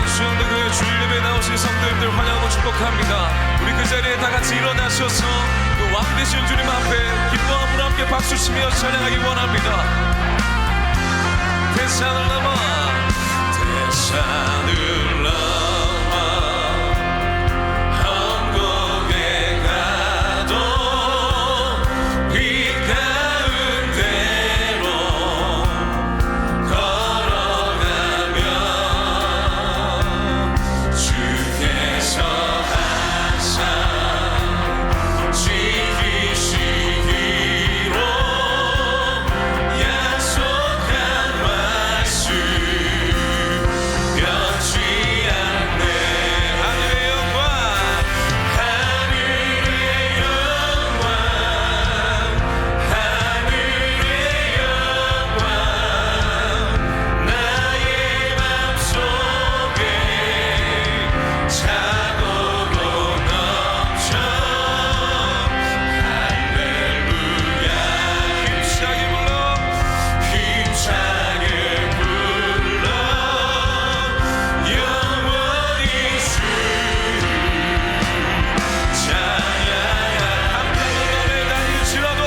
주영도 교회 주일예배에 나오신 성도님들 환영하고 축복합니다. 우리 그 자리에 다 같이 일어나셔서 그 왕 되신 주님 앞에 기뻐함으로 함께 박수치며 찬양하기 원합니다. 대산을 넘어 대산을 넘어 한국에 가도 이 가운데로 걸어가면 주께서 항상 지키시기로 약속한 말씀 변치 않네. 하늘의 영광 하늘의 영광 하늘의 영광 나의 맘속에 차고도 넘쳐 할렐루야. 힘차게 불러 힘차게 불러 영원히 주를 찬양하라. 감당한 밤에 달릴지라도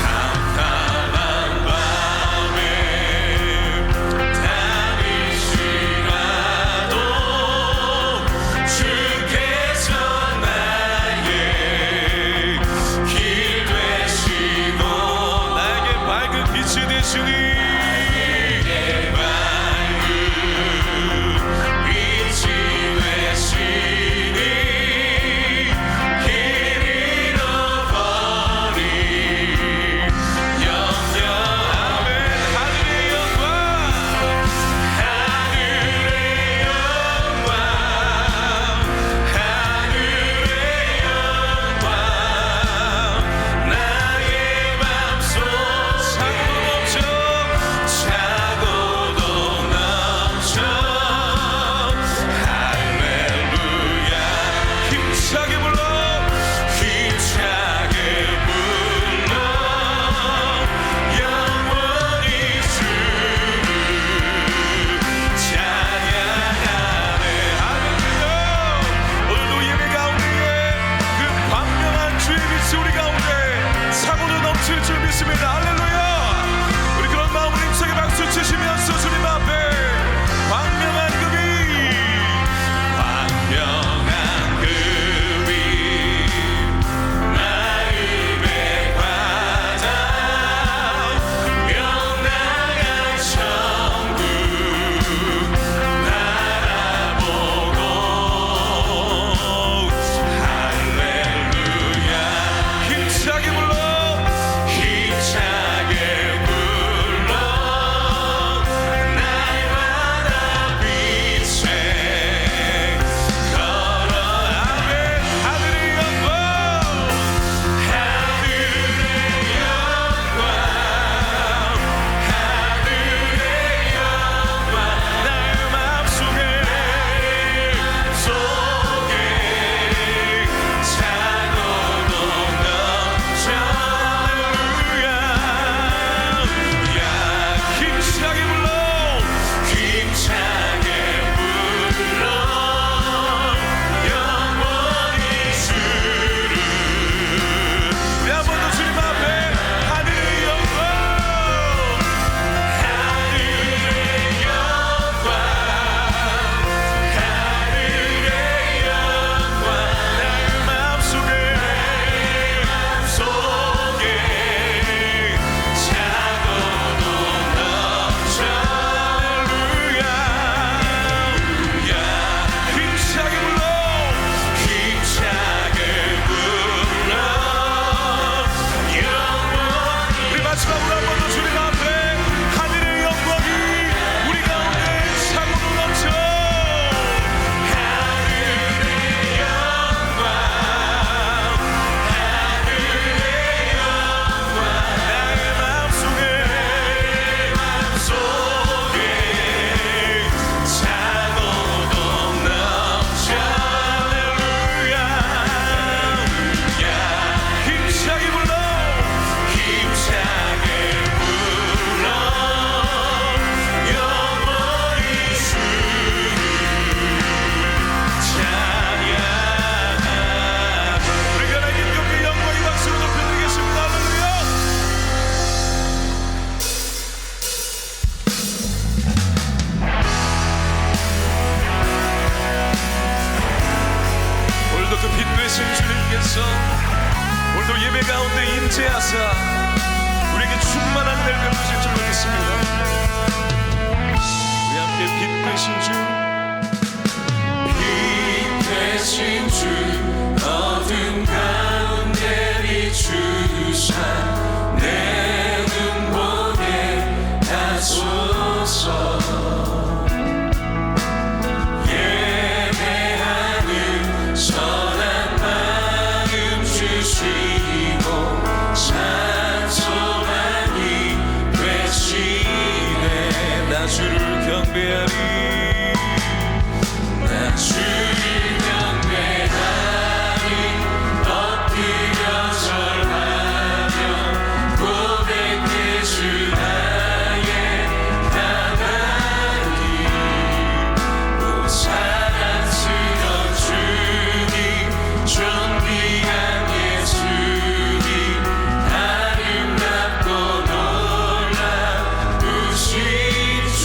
감당한 밤에 달릴지라도 주께서 나의 길 되시고 나에게 밝은 빛이 되시니 나에게 밝은 빛이 되시니 길 잃어버린 영영. 아멘. 하늘의 영광 하늘의 영광 하늘의 영광 나의 맘속 차고 넘쳐 경배하리 나 주를 경배하리 엎드려 절하며 고백해 주 나의 하나님 오 사랑스러운 주님 존귀한 예수님 아름답고 놀라우신 주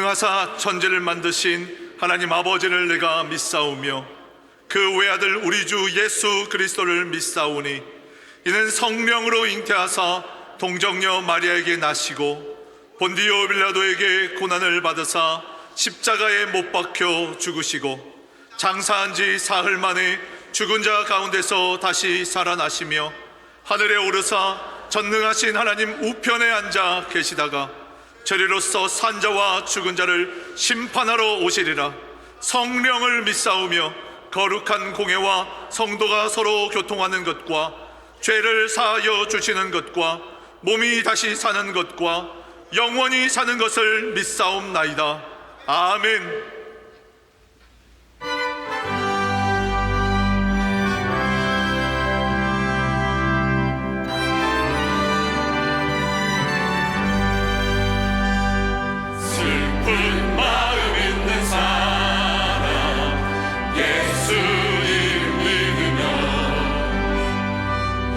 전능하사 천지를 만드신 하나님 아버지를 내가 믿사오며 그 외아들 우리 주 예수 그리스도를 믿사오니 이는 성령으로 잉태하사 동정녀 마리아에게 나시고 본디오 빌라도에게 고난을 받으사 십자가에 못 박혀 죽으시고 장사한 지 사흘 만에 죽은 자 가운데서 다시 살아나시며 하늘에 오르사 전능하신 하나님 우편에 앉아 계시다가 저리로서 산자와 죽은 자를 심판하러 오시리라. 성령을 믿사오며 거룩한 공회와 성도가 서로 교통하는 것과 죄를 사하여 주시는 것과 몸이 다시 사는 것과 영원히 사는 것을 믿사옵나이다. 아멘. 슬픈 마음 있는 사람 예수 이름 믿으며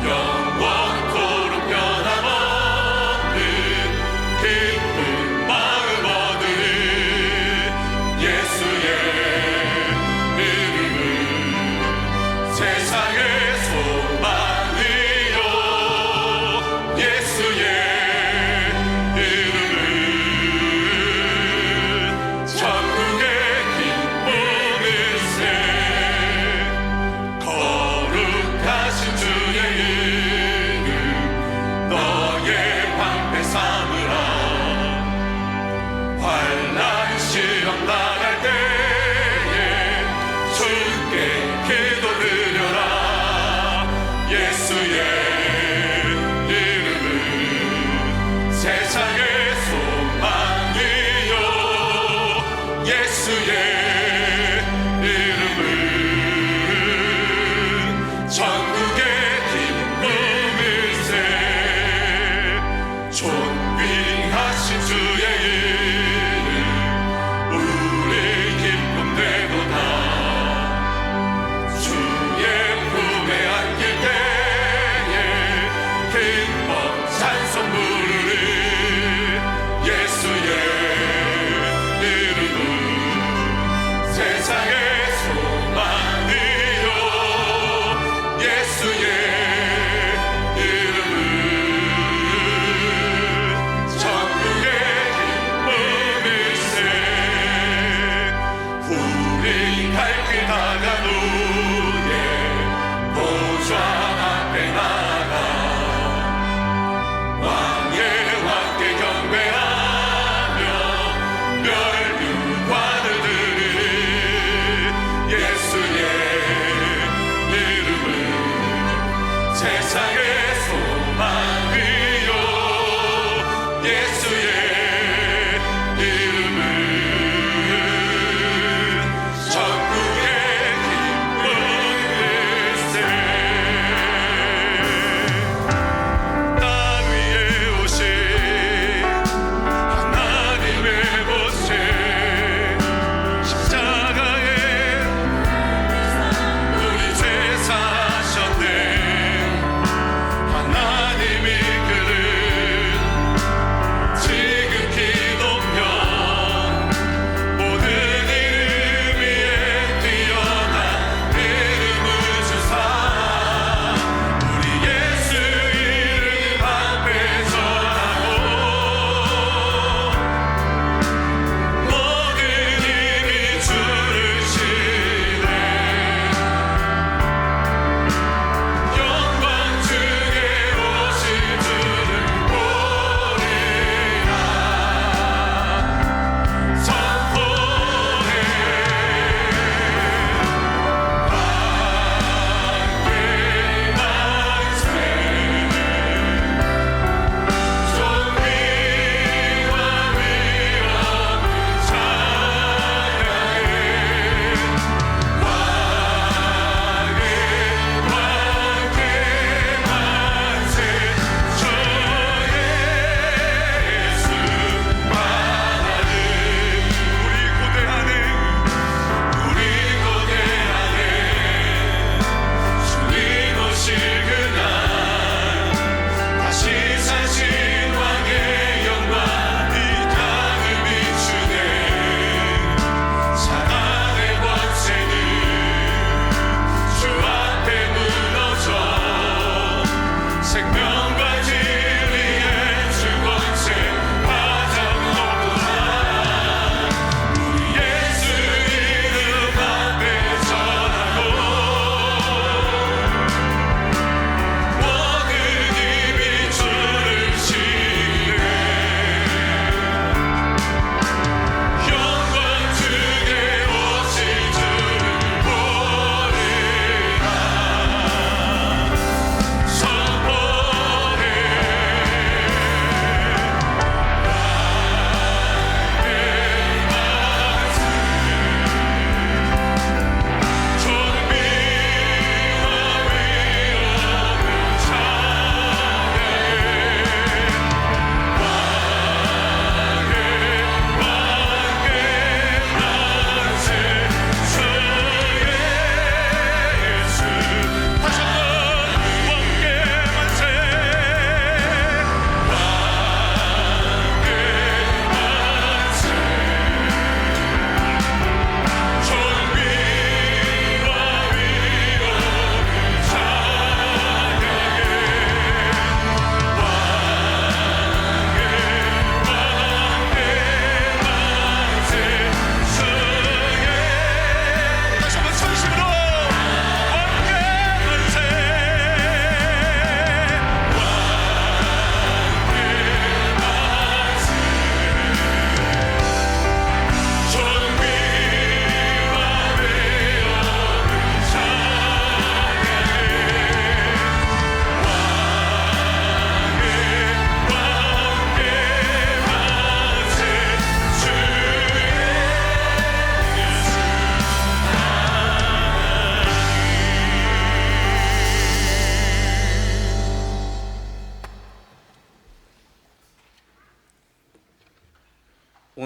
영원토록 변함없는 기쁜 마음 얻으리. 예수의 이름은 세상의 소망이요 예수의 천국의 기쁨일세. 거룩하신 주의 이름 너의 방패 삼으라. 환난 시험 당할 때에 주께 기도 드려라. 예수의 이름은 세상의 소망이요 예수의 이름은 천국의 기쁨일세. 존귀하신 주의 이름 우리 기쁨 되도다. 주의 품에 안길 때에 기뻐 찬송 부르리. 예수의 이름은 세상의 소망이요 예수의 이름은 천국의 기쁨일세. 우리 갈 길 나간 후에 보좌 앞에 나가 왕의 왕께 경배하며 멸류관을 드리리.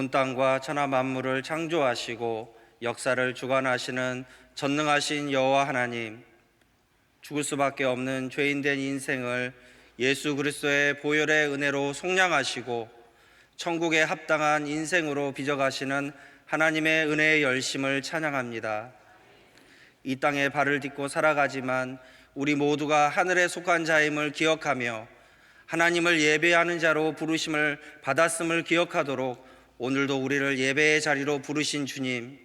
온 땅과 천하 만물을 창조하시고 역사를 주관하시는 전능하신 여호와 하나님, 죽을 수밖에 없는 죄인된 인생을 예수 그리스도의 보혈의 은혜로 속량하시고 천국에 합당한 인생으로 빚어가시는 하나님의 은혜의 열심을 찬양합니다. 이 땅에 발을 딛고 살아가지만 우리 모두가 하늘에 속한 자임을 기억하며 하나님을 예배하는 자로 부르심을 받았음을 기억하도록 오늘도 우리를 예배의 자리로 부르신 주님,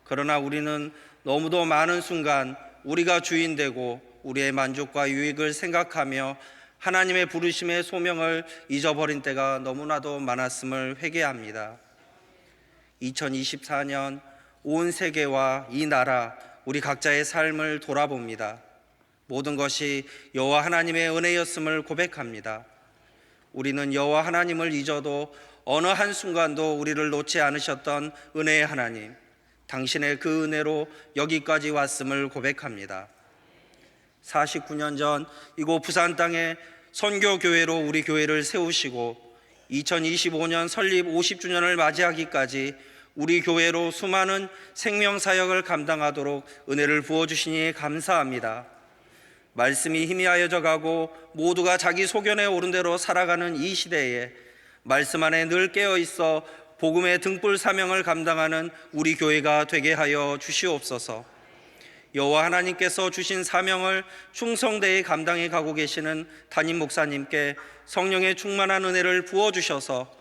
그러나 우리는 너무도 많은 순간 우리가 주인되고 우리의 만족과 유익을 생각하며 하나님의 부르심의 소명을 잊어버린 때가 너무나도 많았음을 회개합니다. 2024년 온 세계와 이 나라, 우리 각자의 삶을 돌아봅니다. 모든 것이 여호와 하나님의 은혜였음을 고백합니다. 우리는 여호와 하나님을 잊어도 어느 한순간도 우리를 놓지 않으셨던 은혜의 하나님, 당신의 그 은혜로 여기까지 왔음을 고백합니다. 49년 전 이곳 부산 땅에 선교교회로 우리 교회를 세우시고 2025년 설립 50주년을 맞이하기까지 우리 교회로 수많은 생명사역을 감당하도록 은혜를 부어주시니 감사합니다. 말씀이 희미하여져 가고 모두가 자기 소견에 오른 대로 살아가는 이 시대에 말씀 안에 늘 깨어있어 복음의 등불 사명을 감당하는 우리 교회가 되게 하여 주시옵소서. 여호와 하나님께서 주신 사명을 충성되이 감당해 가고 계시는 담임 목사님께 성령의 충만한 은혜를 부어주셔서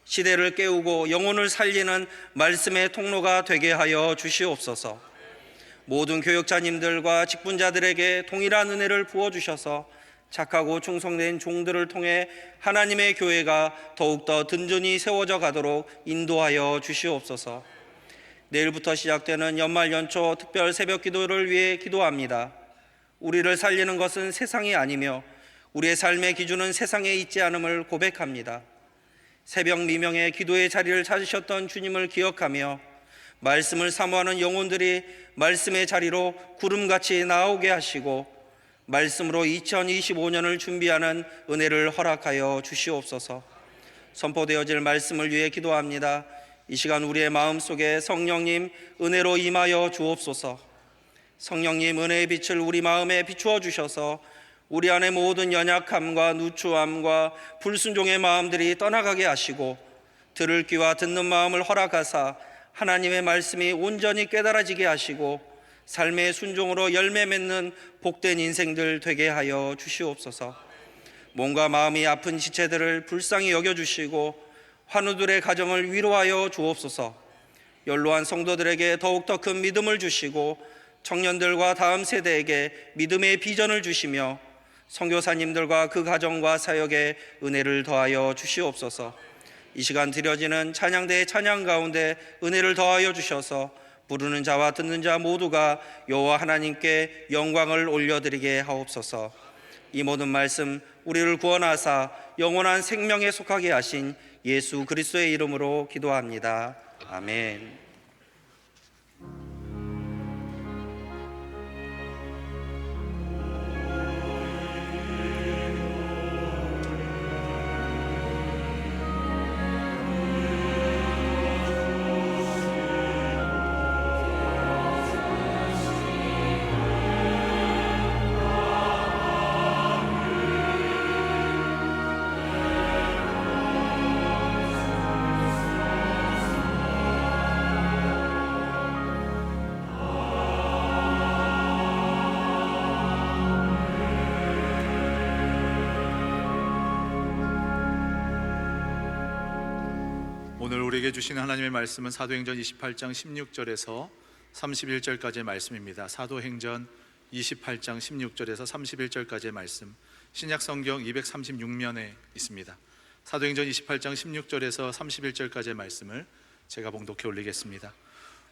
시대를 깨우고 영혼을 살리는 말씀의 통로가 되게 하여 주시옵소서. 모든 교역자님들과 직분자들에게 동일한 은혜를 부어주셔서 착하고 충성된 종들을 통해 하나님의 교회가 더욱더 든든히 세워져 가도록 인도하여 주시옵소서. 내일부터 시작되는 연말 연초 특별 새벽 기도를 위해 기도합니다. 우리를 살리는 것은 세상이 아니며 우리의 삶의 기준은 세상에 있지 않음을 고백합니다. 새벽 미명의 기도의 자리를 찾으셨던 주님을 기억하며 말씀을 사모하는 영혼들이 말씀의 자리로 구름같이 나오게 하시고 말씀으로 2025년을 준비하는 은혜를 허락하여 주시옵소서. 선포되어질 말씀을 위해 기도합니다. 이 시간 우리의 마음속에 성령님 은혜로 임하여 주옵소서. 성령님 은혜의 빛을 우리 마음에 비추어 주셔서 우리 안의 모든 연약함과 누추함과 불순종의 마음들이 떠나가게 하시고 들을 귀와 듣는 마음을 허락하사 하나님의 말씀이 온전히 깨달아지게 하시고 삶의 순종으로 열매 맺는 복된 인생들 되게 하여 주시옵소서. 몸과 마음이 아픈 지체들을 불쌍히 여겨주시고 환우들의 가정을 위로하여 주옵소서. 연로한 성도들에게 더욱더 큰 믿음을 주시고 청년들과 다음 세대에게 믿음의 비전을 주시며 선교사님들과 그 가정과 사역에 은혜를 더하여 주시옵소서. 이 시간 드려지는 찬양대의 찬양 가운데 은혜를 더하여 주셔서 부르는 자와 듣는 자 모두가 여호와 하나님께 영광을 올려드리게 하옵소서. 이 모든 말씀 우리를 구원하사 영원한 생명에 속하게 하신 예수 그리스도의 이름으로 기도합니다. 아멘. 오늘 우리에게 주시는 하나님의 말씀은 사도행전 28장 16절에서 31절까지의 말씀입니다. 사도행전 28장 16절에서 31절까지의 말씀, 신약성경 236면에 있습니다. 사도행전 28장 16절에서 31절까지의 말씀을 제가 봉독해 올리겠습니다.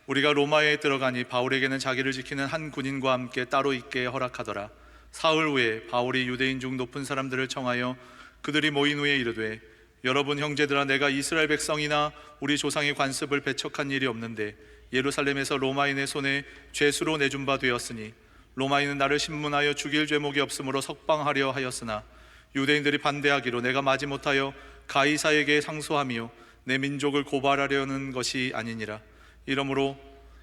우리가 로마에 들어가니 바울에게는 자기를 지키는 한 군인과 함께 따로 있게 허락하더라. 사흘 후에 바울이 유대인 중 높은 사람들을 청하여 그들이 모인 후에 이르되, 여러분 형제들아, 내가 이스라엘 백성이나 우리 조상의 관습을 배척한 일이 없는데 예루살렘에서 로마인의 손에 죄수로 내준 바 되었으니 로마인은 나를 신문하여 죽일 죄목이 없으므로 석방하려 하였으나 유대인들이 반대하기로 내가 마지못하여 가이사에게 상소하며 내 민족을 고발하려는 것이 아니니라. 이러므로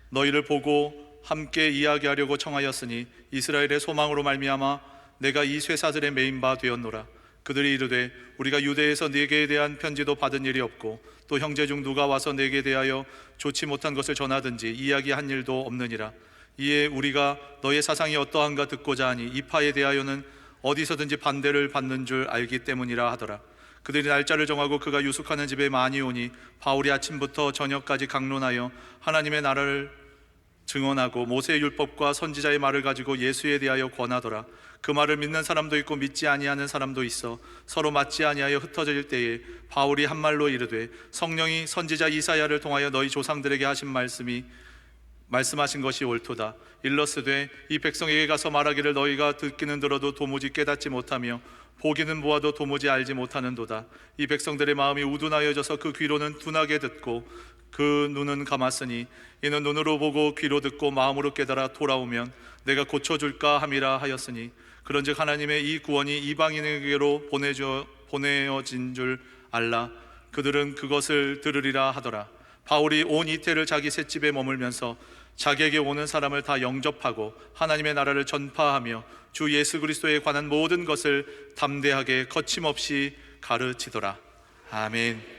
너희를 보고 함께 이야기하려고 청하였으니 이스라엘의 소망으로 말미암아 내가 이 쇠사슬에 매인 바 되었노라. 그들이 이르되 우리가 유대에서 네게 대한 편지도 받은 일이 없고 또 형제 중 누가 와서 네게 대하여 좋지 못한 것을 전하든지 이야기한 일도 없느니라. 이에 우리가 너의 사상이 어떠한가 듣고자 하니 이 파에 대하여는 어디서든지 반대를 받는 줄 알기 때문이라 하더라. 그들이 날짜를 정하고 그가 유숙하는 집에 많이 오니 바울이 아침부터 저녁까지 강론하여 하나님의 나라를 증언하고 모세의 율법과 선지자의 말을 가지고 예수에 대하여 권하더라. 그 말을 믿는 사람도 있고 믿지 아니하는 사람도 있어 서로 맞지 아니하여 흩어질 때에 바울이 한 말로 이르되 성령이 선지자 이사야를 통하여 너희 조상들에게 하신 말씀하신 것이 옳도다. 일러스되 이 백성에게 가서 말하기를 너희가 듣기는 들어도 도무지 깨닫지 못하며 보기는 보아도 도무지 알지 못하는도다. 이 백성들의 마음이 우둔하여져서 그 귀로는 둔하게 듣고 그 눈은 감았으니 이는 눈으로 보고 귀로 듣고 마음으로 깨달아 돌아오면 내가 고쳐줄까 함이라 하였으니 그런즉 하나님의 이 구원이 이방인에게로 보내어진 줄 알라. 그들은 그것을 들으리라 하더라. 바울이 온 이태를 자기 셋집에 머물면서 자기에게 오는 사람을 다 영접하고 하나님의 나라를 전파하며 주 예수 그리스도에 관한 모든 것을 담대하게 거침없이 가르치더라. 아멘.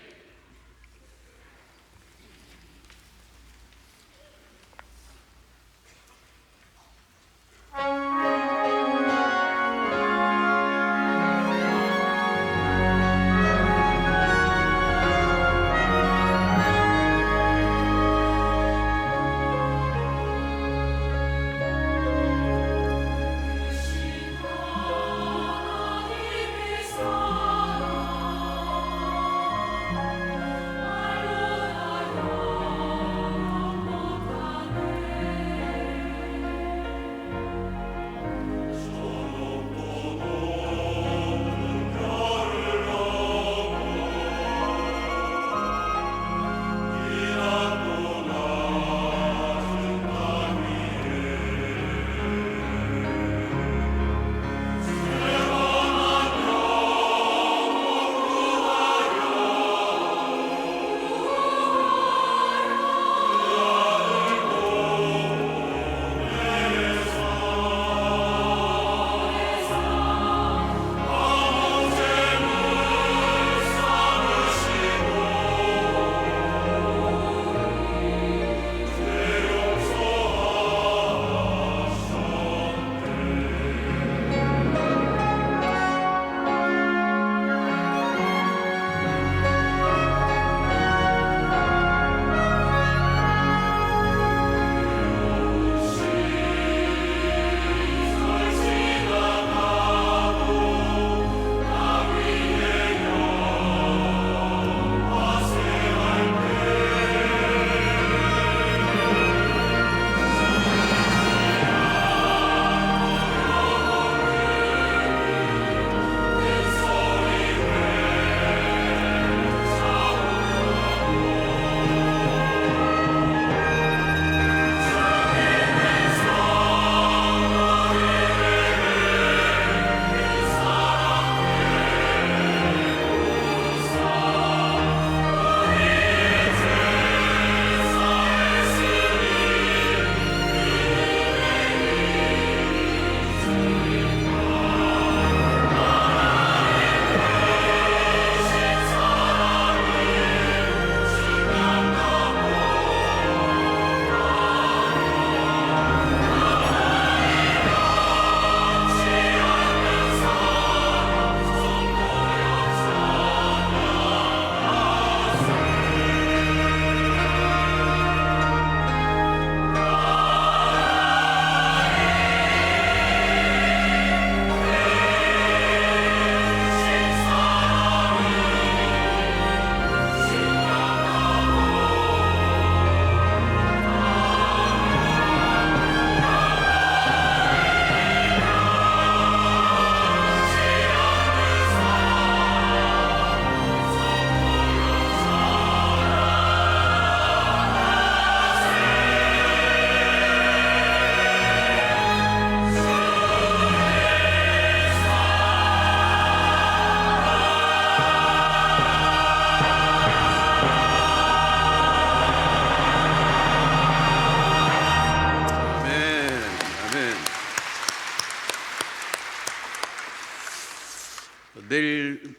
내일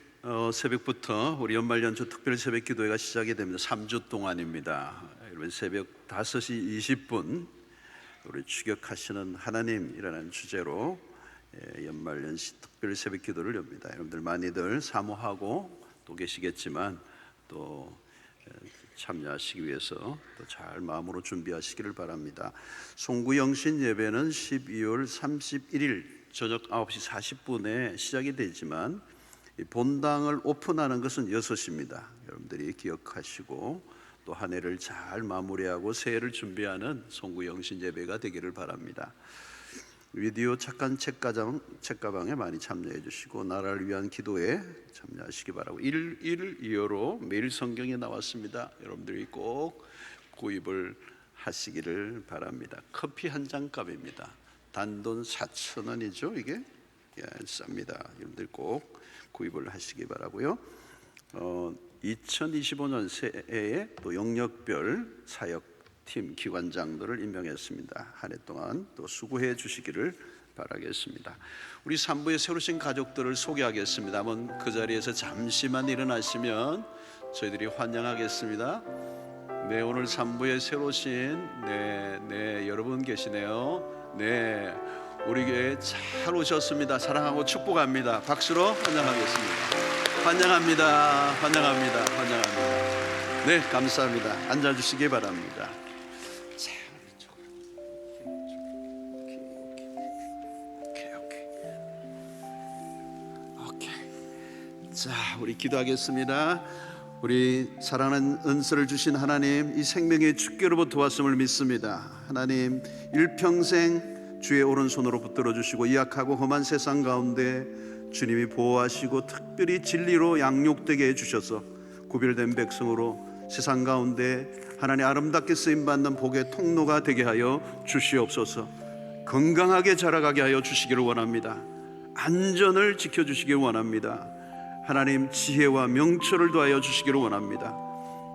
새벽부터 우리 연말연초 특별 새벽 기도회가 시작이 됩니다. 3주 동안입니다. 여러분 새벽 5시 20분 우리 추격하시는 하나님이라는 주제로 연말연시 특별 새벽 기도를 엽니다. 여러분들 많이들 사모하고 또 계시겠지만 또 참여하시기 위해서 또 잘 마음으로 준비하시기를 바랍니다. 송구영신 예배는 12월 31일 저녁 9시 40분에 시작이 되지만 본당을 오픈하는 것은 6시입니다. 여러분들이 기억하시고 또 한 해를 잘 마무리하고 새해를 준비하는 송구영신 예배가 되기를 바랍니다. 위디오 착한 책가방에 많이 참여해 주시고 나라를 위한 기도에 참여하시기 바라고 1.2어로 매일 성경에 나왔습니다. 여러분들이 꼭 구입을 하시기를 바랍니다. 커피 한 잔 값입니다. 단돈 4,000원이죠. 이게 쌉니다. 여러분들 꼭 구입을 하시기 바라고요. 2025년 새해에 또 영역별 사역팀 기관장들을 임명했습니다. 한 해 동안 또 수고해 주시기를 바라겠습니다. 우리 3부의 새로우신 가족들을 소개하겠습니다. 한번 그 자리에서 잠시만 일어나시면 저희들이 환영하겠습니다. 네, 오늘 3부의 새로우신 여러분 계시네요. 네, 우리 교회에 잘 오셨습니다. 사랑하고 축복합니다. 박수로 환영하겠습니다. 환영합니다. 환영합니다. 환영합니다. 네, 감사합니다. 앉아주시기 바랍니다. 자, 오케이. 자, 우리 기도하겠습니다. 우리 사랑하는 은혜를 주신 하나님, 이 생명의 주께로부터 왔음을 믿습니다. 하나님, 일평생 주의 오른손으로 붙들어 주시고 이 악하고 험한 세상 가운데 주님이 보호하시고 특별히 진리로 양육되게 해주셔서 구별된 백성으로 세상 가운데 하나님 아름답게 쓰임받는 복의 통로가 되게 하여 주시옵소서. 건강하게 자라가게 하여 주시기를 원합니다. 안전을 지켜주시기를 원합니다. 하나님 지혜와 명철을 더하여 주시기를 원합니다.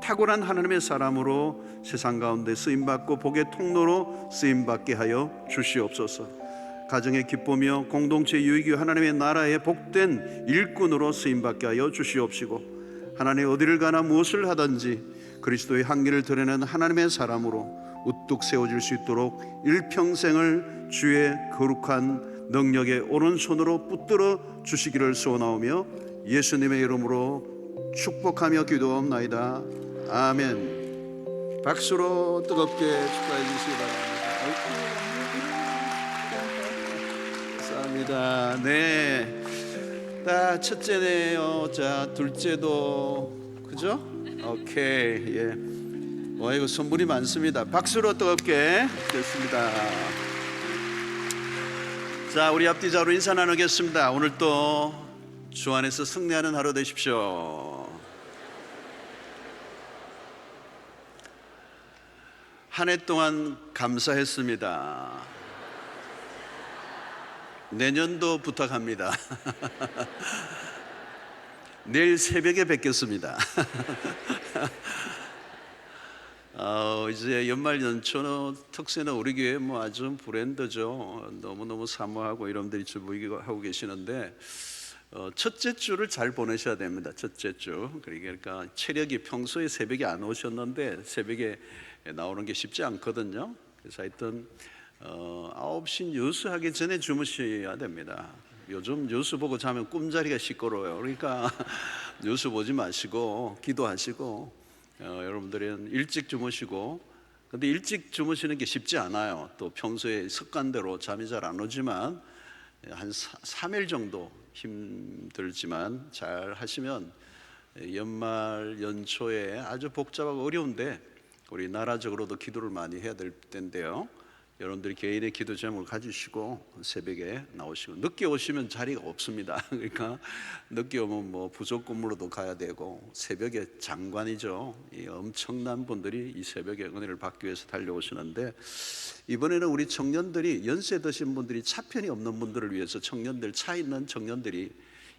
탁월한 하나님의 사람으로 세상 가운데 쓰임받고 복의 통로로 쓰임받게 하여 주시옵소서. 가정의 기쁨이요 공동체 유익이 하나님의 나라의 복된 일꾼으로 쓰임받게 하여 주시옵시고 하나님 어디를 가나 무엇을 하든지 그리스도의 향기를 드러내는 하나님의 사람으로 우뚝 세워질 수 있도록 일평생을 주의 거룩한 능력의 오른손으로 붙들어 주시기를 소원하오며 예수님의 이름으로 축복하며 기도하옵나이다. 아멘. 박수로 뜨겁게 축하해 주시기 바랍니다. 감사합니다. 네, 자, 첫째네요. 자, 둘째도 그죠? 오케이. 예. 와, 이거 선물이 많습니다. 박수로 뜨겁게 됐습니다. 자, 우리 앞뒤 좌우로 인사 나누겠습니다. 오늘 또 주 안에서 승리하는 하루 되십시오. 한 해 동안 감사했습니다. 내년도 부탁합니다. 내일 새벽에 뵙겠습니다. 이제 연말 연초 특세는 우리 교회 뭐 아주 브랜드죠. 너무너무 사모하고 여러분들이 준비하고 계시는데 첫째 주를 잘 보내셔야 됩니다. 첫째 주. 그러니까 체력이 평소에 새벽에 안 오셨는데 새벽에 나오는 게 쉽지 않거든요. 그래서 하여튼 9시 뉴스 하기 전에 주무셔야 됩니다. 요즘 뉴스 보고 자면 꿈자리가 시끄러워요. 그러니까 뉴스 보지 마시고 기도하시고 여러분들은 일찍 주무시고, 근데 일찍 주무시는 게 쉽지 않아요. 또 평소에 습관대로 잠이 잘 안 오지만 한 3일 정도 힘들지만 잘 하시면 연말 연초에 아주 복잡하고 어려운데 우리 나라적으로도 기도를 많이 해야 될 텐데요. 여러분들이 개인의 기도 제목을 가지시고 새벽에 나오시고, 늦게 오시면 자리가 없습니다. 그러니까 늦게 오면 뭐 부족 근무로도 가야 되고, 새벽에 장관이죠. 이 엄청난 분들이 이 새벽에 은혜를 받기 위해서 달려오시는데, 이번에는 우리 청년들이 연세 드신 분들이 차편이 없는 분들을 위해서 청년들, 차 있는 청년들이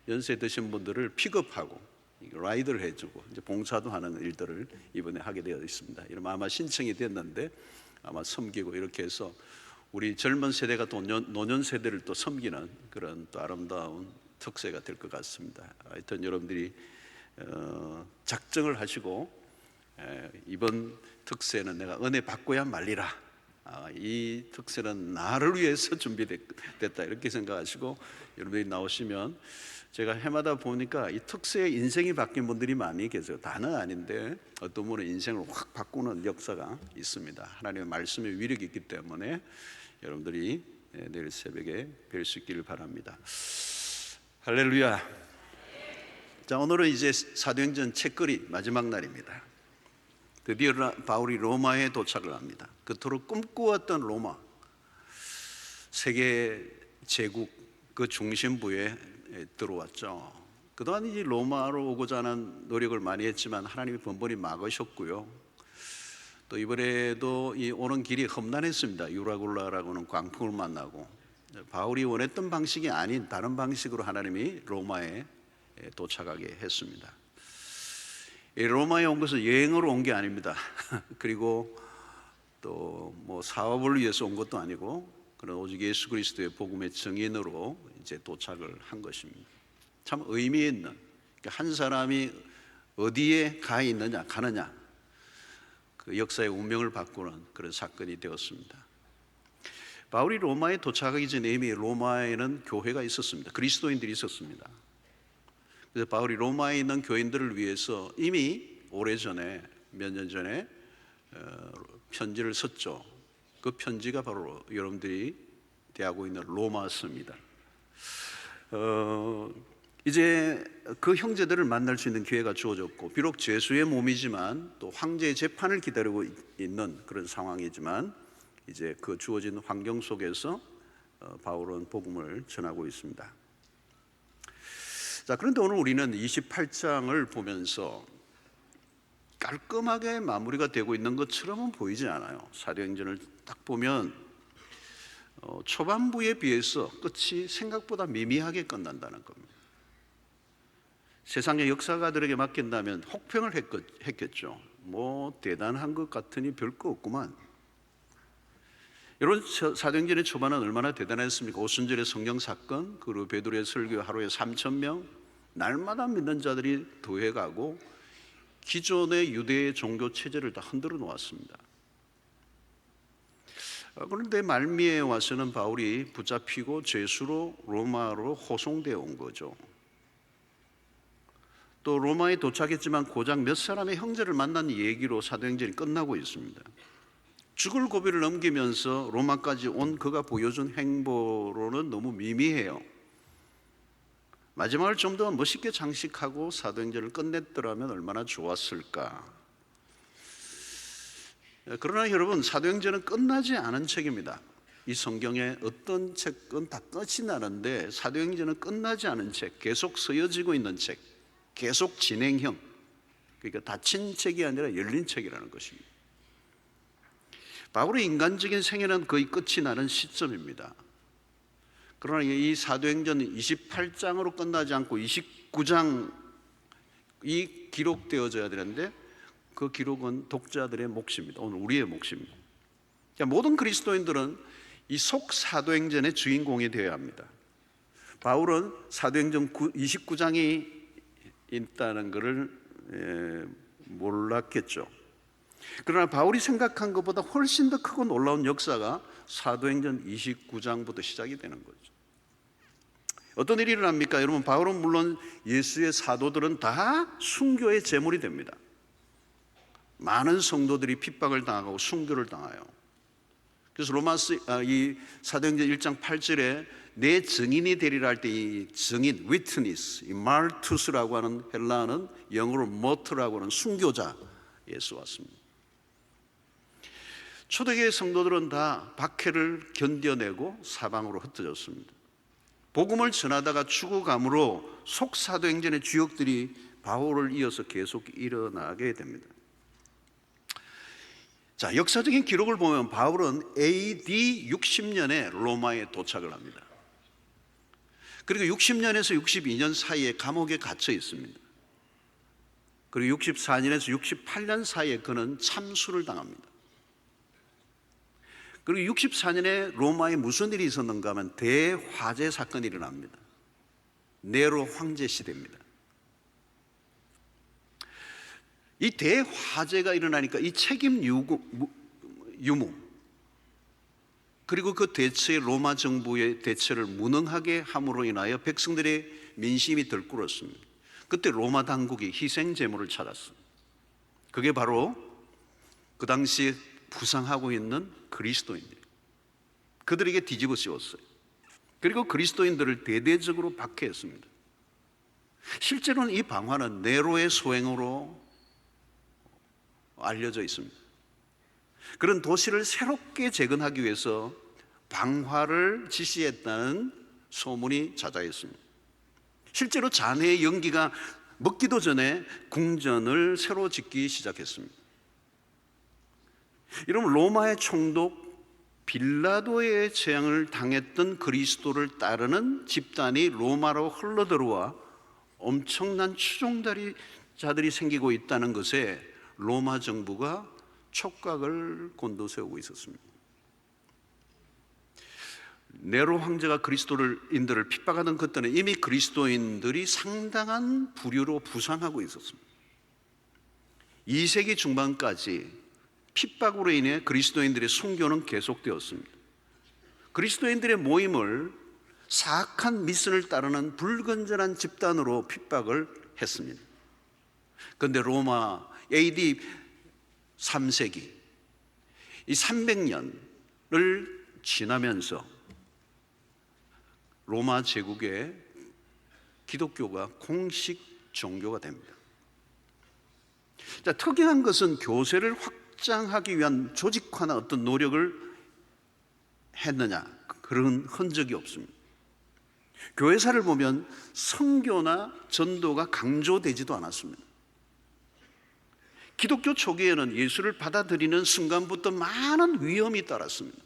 연세 드신 분들을 픽업하고 라이드를 해주고 이제 봉사도 하는 일들을 이번에 하게 되어 있습니다. 이러면 아마 신청이 됐는데 아마 섬기고 이렇게 해서 우리 젊은 세대가 또 노년 세대를 또 섬기는 그런 또 아름다운 특세가 될 것 같습니다. 하여튼 여러분들이 작정을 하시고 이번 특세는 내가 은혜 받고야 말리라. 이 특세는 나를 위해서 준비됐다 이렇게 생각하시고 여러분들이 나오시면 제가 해마다 보니까 이 특세에 인생이 바뀐 분들이 많이 계세요. 다는 아닌데 어떤 분은 인생을 확 바꾸는 역사가 있습니다. 하나님의 말씀의 위력이 있기 때문에 여러분들이 내일 새벽에 뵐 수 있기를 바랍니다. 할렐루야. 자, 오늘은 이제 사도행전 책거리 마지막 날입니다. 드디어 바울이 로마에 도착을 합니다. 그토록 꿈꾸었던 로마, 세계 제국 그 중심부에 들어왔죠. 그동안 이 로마로 오고자 하는 노력을 많이 했지만 하나님이 번번이 막으셨고요. 또 이번에도 이 오는 길이 험난했습니다. 유라굴라라고 하는 광풍을 만나고 바울이 원했던 방식이 아닌 다른 방식으로 하나님이 로마에 도착하게 했습니다. 로마에 온 것은 여행으로 온 게 아닙니다. 그리고 또 뭐 사업을 위해서 온 것도 아니고 그런 오직 예수 그리스도의 복음의 증인으로 이제 도착을 한 것입니다. 참 의미 있는, 한 사람이 어디에 가 있느냐 가느냐 그 역사의 운명을 바꾸는 그런 사건이 되었습니다. 바울이 로마에 도착하기 전에 이미 로마에는 교회가 있었습니다. 그리스도인들이 있었습니다. 그래서 바울이 로마에 있는 교인들을 위해서 이미 오래전에 몇 년 전에 편지를 썼죠. 그 편지가 바로 여러분들이 대하고 있는 로마서입니다. 이제 그 형제들을 만날 수 있는 기회가 주어졌고 비록 죄수의 몸이지만 또 황제의 재판을 기다리고 있는 그런 상황이지만 이제 그 주어진 환경 속에서 바울은 복음을 전하고 있습니다. 자, 그런데 오늘 우리는 28장을 보면서 깔끔하게 마무리가 되고 있는 것처럼은 보이지 않아요. 사도행전을 딱 보면 초반부에 비해서 끝이 생각보다 미미하게 끝난다는 겁니다. 세상의 역사가들에게 맡긴다면 혹평을 했겠죠. 뭐 대단한 것 같으니 별 거 없구만. 여러분, 사도행전의 초반은 얼마나 대단했습니까? 오순절의 성령 사건, 그리고 베드로의 설교 하루에 3,000명, 날마다 믿는 자들이 더해가고 기존의 유대의 종교 체제를 다 흔들어 놓았습니다. 그런데 말미에 와서는 바울이 붙잡히고 죄수로 로마로 호송되어 온 거죠. 또 로마에 도착했지만 고작 몇 사람의 형제를 만난 얘기로 사도행전이 끝나고 있습니다. 죽을 고비를 넘기면서 로마까지 온 그가 보여준 행보로는 너무 미미해요. 마지막을 좀 더 멋있게 장식하고 사도행전을 끝냈더라면 얼마나 좋았을까. 그러나 여러분, 사도행전은 끝나지 않은 책입니다. 이 성경의 어떤 책은 다 끝이 나는데 사도행전은 끝나지 않은 책, 계속 쓰여지고 있는 책, 계속 진행형. 그러니까 닫힌 책이 아니라 열린 책이라는 것입니다. 바울의 인간적인 생애는 거의 끝이 나는 시점입니다. 그러나 이 사도행전 28장으로 끝나지 않고 29장이 기록되어져야 되는데 그 기록은 독자들의 몫입니다. 오늘 우리의 몫입니다. 그러니까 모든 그리스도인들은 이 속 사도행전의 주인공이 되어야 합니다. 바울은 사도행전 29장이 있다는 것을 몰랐겠죠. 그러나 바울이 생각한 것보다 훨씬 더 크고 놀라운 역사가 사도행전 29장부터 시작이 되는 거죠. 어떤 일이 일어납니까? 여러분, 바울은 물론 예수의 사도들은 다 순교의 제물이 됩니다. 많은 성도들이 핍박을 당하고 순교를 당해요. 그래서 이 사도행전 1장 8절에 내 증인이 되리라 할 때 이 증인, witness, 이 말투스라고 하는 헬라어는 영어로 머트라고 하는 순교자에 쓰왔습니다. 초대교회 성도들은 다 박해를 견뎌내고 사방으로 흩어졌습니다. 복음을 전하다가 죽어감으로 속사도행전의 주역들이 바울을 이어서 계속 일어나게 됩니다. 자, 역사적인 기록을 보면 바울은 AD 60년에 로마에 도착을 합니다. 그리고 60년에서 62년 사이에 감옥에 갇혀 있습니다. 그리고 64년에서 68년 사이에 그는 참수를 당합니다. 그리고 64년에 로마에 무슨 일이 있었는가 하면 대화재 사건이 일어납니다. 네로 황제 시대입니다. 이 대화재가 일어나니까 이 책임 유무 그리고 그 대처에 로마 정부의 대처를 무능하게 함으로 인하여 백성들의 민심이 들끓었습니다. 그때 로마 당국이 희생 제물을 찾았습니다. 그게 바로 그 당시에 부상하고 있는 그리스도인들, 그들에게 뒤집어 씌웠어요. 그리고 그리스도인들을 대대적으로 박해했습니다. 실제로는 이 방화는 네로의 소행으로 알려져 있습니다. 그런 도시를 새롭게 재건하기 위해서 방화를 지시했다는 소문이 자자했습니다. 실제로 잔해의 연기가 먹기도 전에 궁전을 새로 짓기 시작했습니다. 이러면 로마의 총독 빌라도의 재앙을 당했던 그리스도를 따르는 집단이 로마로 흘러들어와 엄청난 추종자들이 생기고 있다는 것에 로마 정부가 촉각을 곤두세우고 있었습니다. 네로 황제가 그리스도인들을 핍박하던 그때는 이미 그리스도인들이 상당한 부류로 부상하고 있었습니다. 2세기 중반까지 핍박으로 인해 그리스도인들의 순교는 계속되었습니다. 그리스도인들의 모임을 사악한 미신을 따르는 불건전한 집단으로 핍박을 했습니다. 그런데 로마 AD 3세기 이 300년을 지나면서 로마 제국의 기독교가 공식 종교가 됩니다. 자, 특이한 것은 교세를 확장하기 위한 조직화나 어떤 노력을 했느냐, 그런 흔적이 없습니다. 교회사를 보면 선교나 전도가 강조되지도 않았습니다. 기독교 초기에는 예수를 받아들이는 순간부터 많은 위험이 따랐습니다.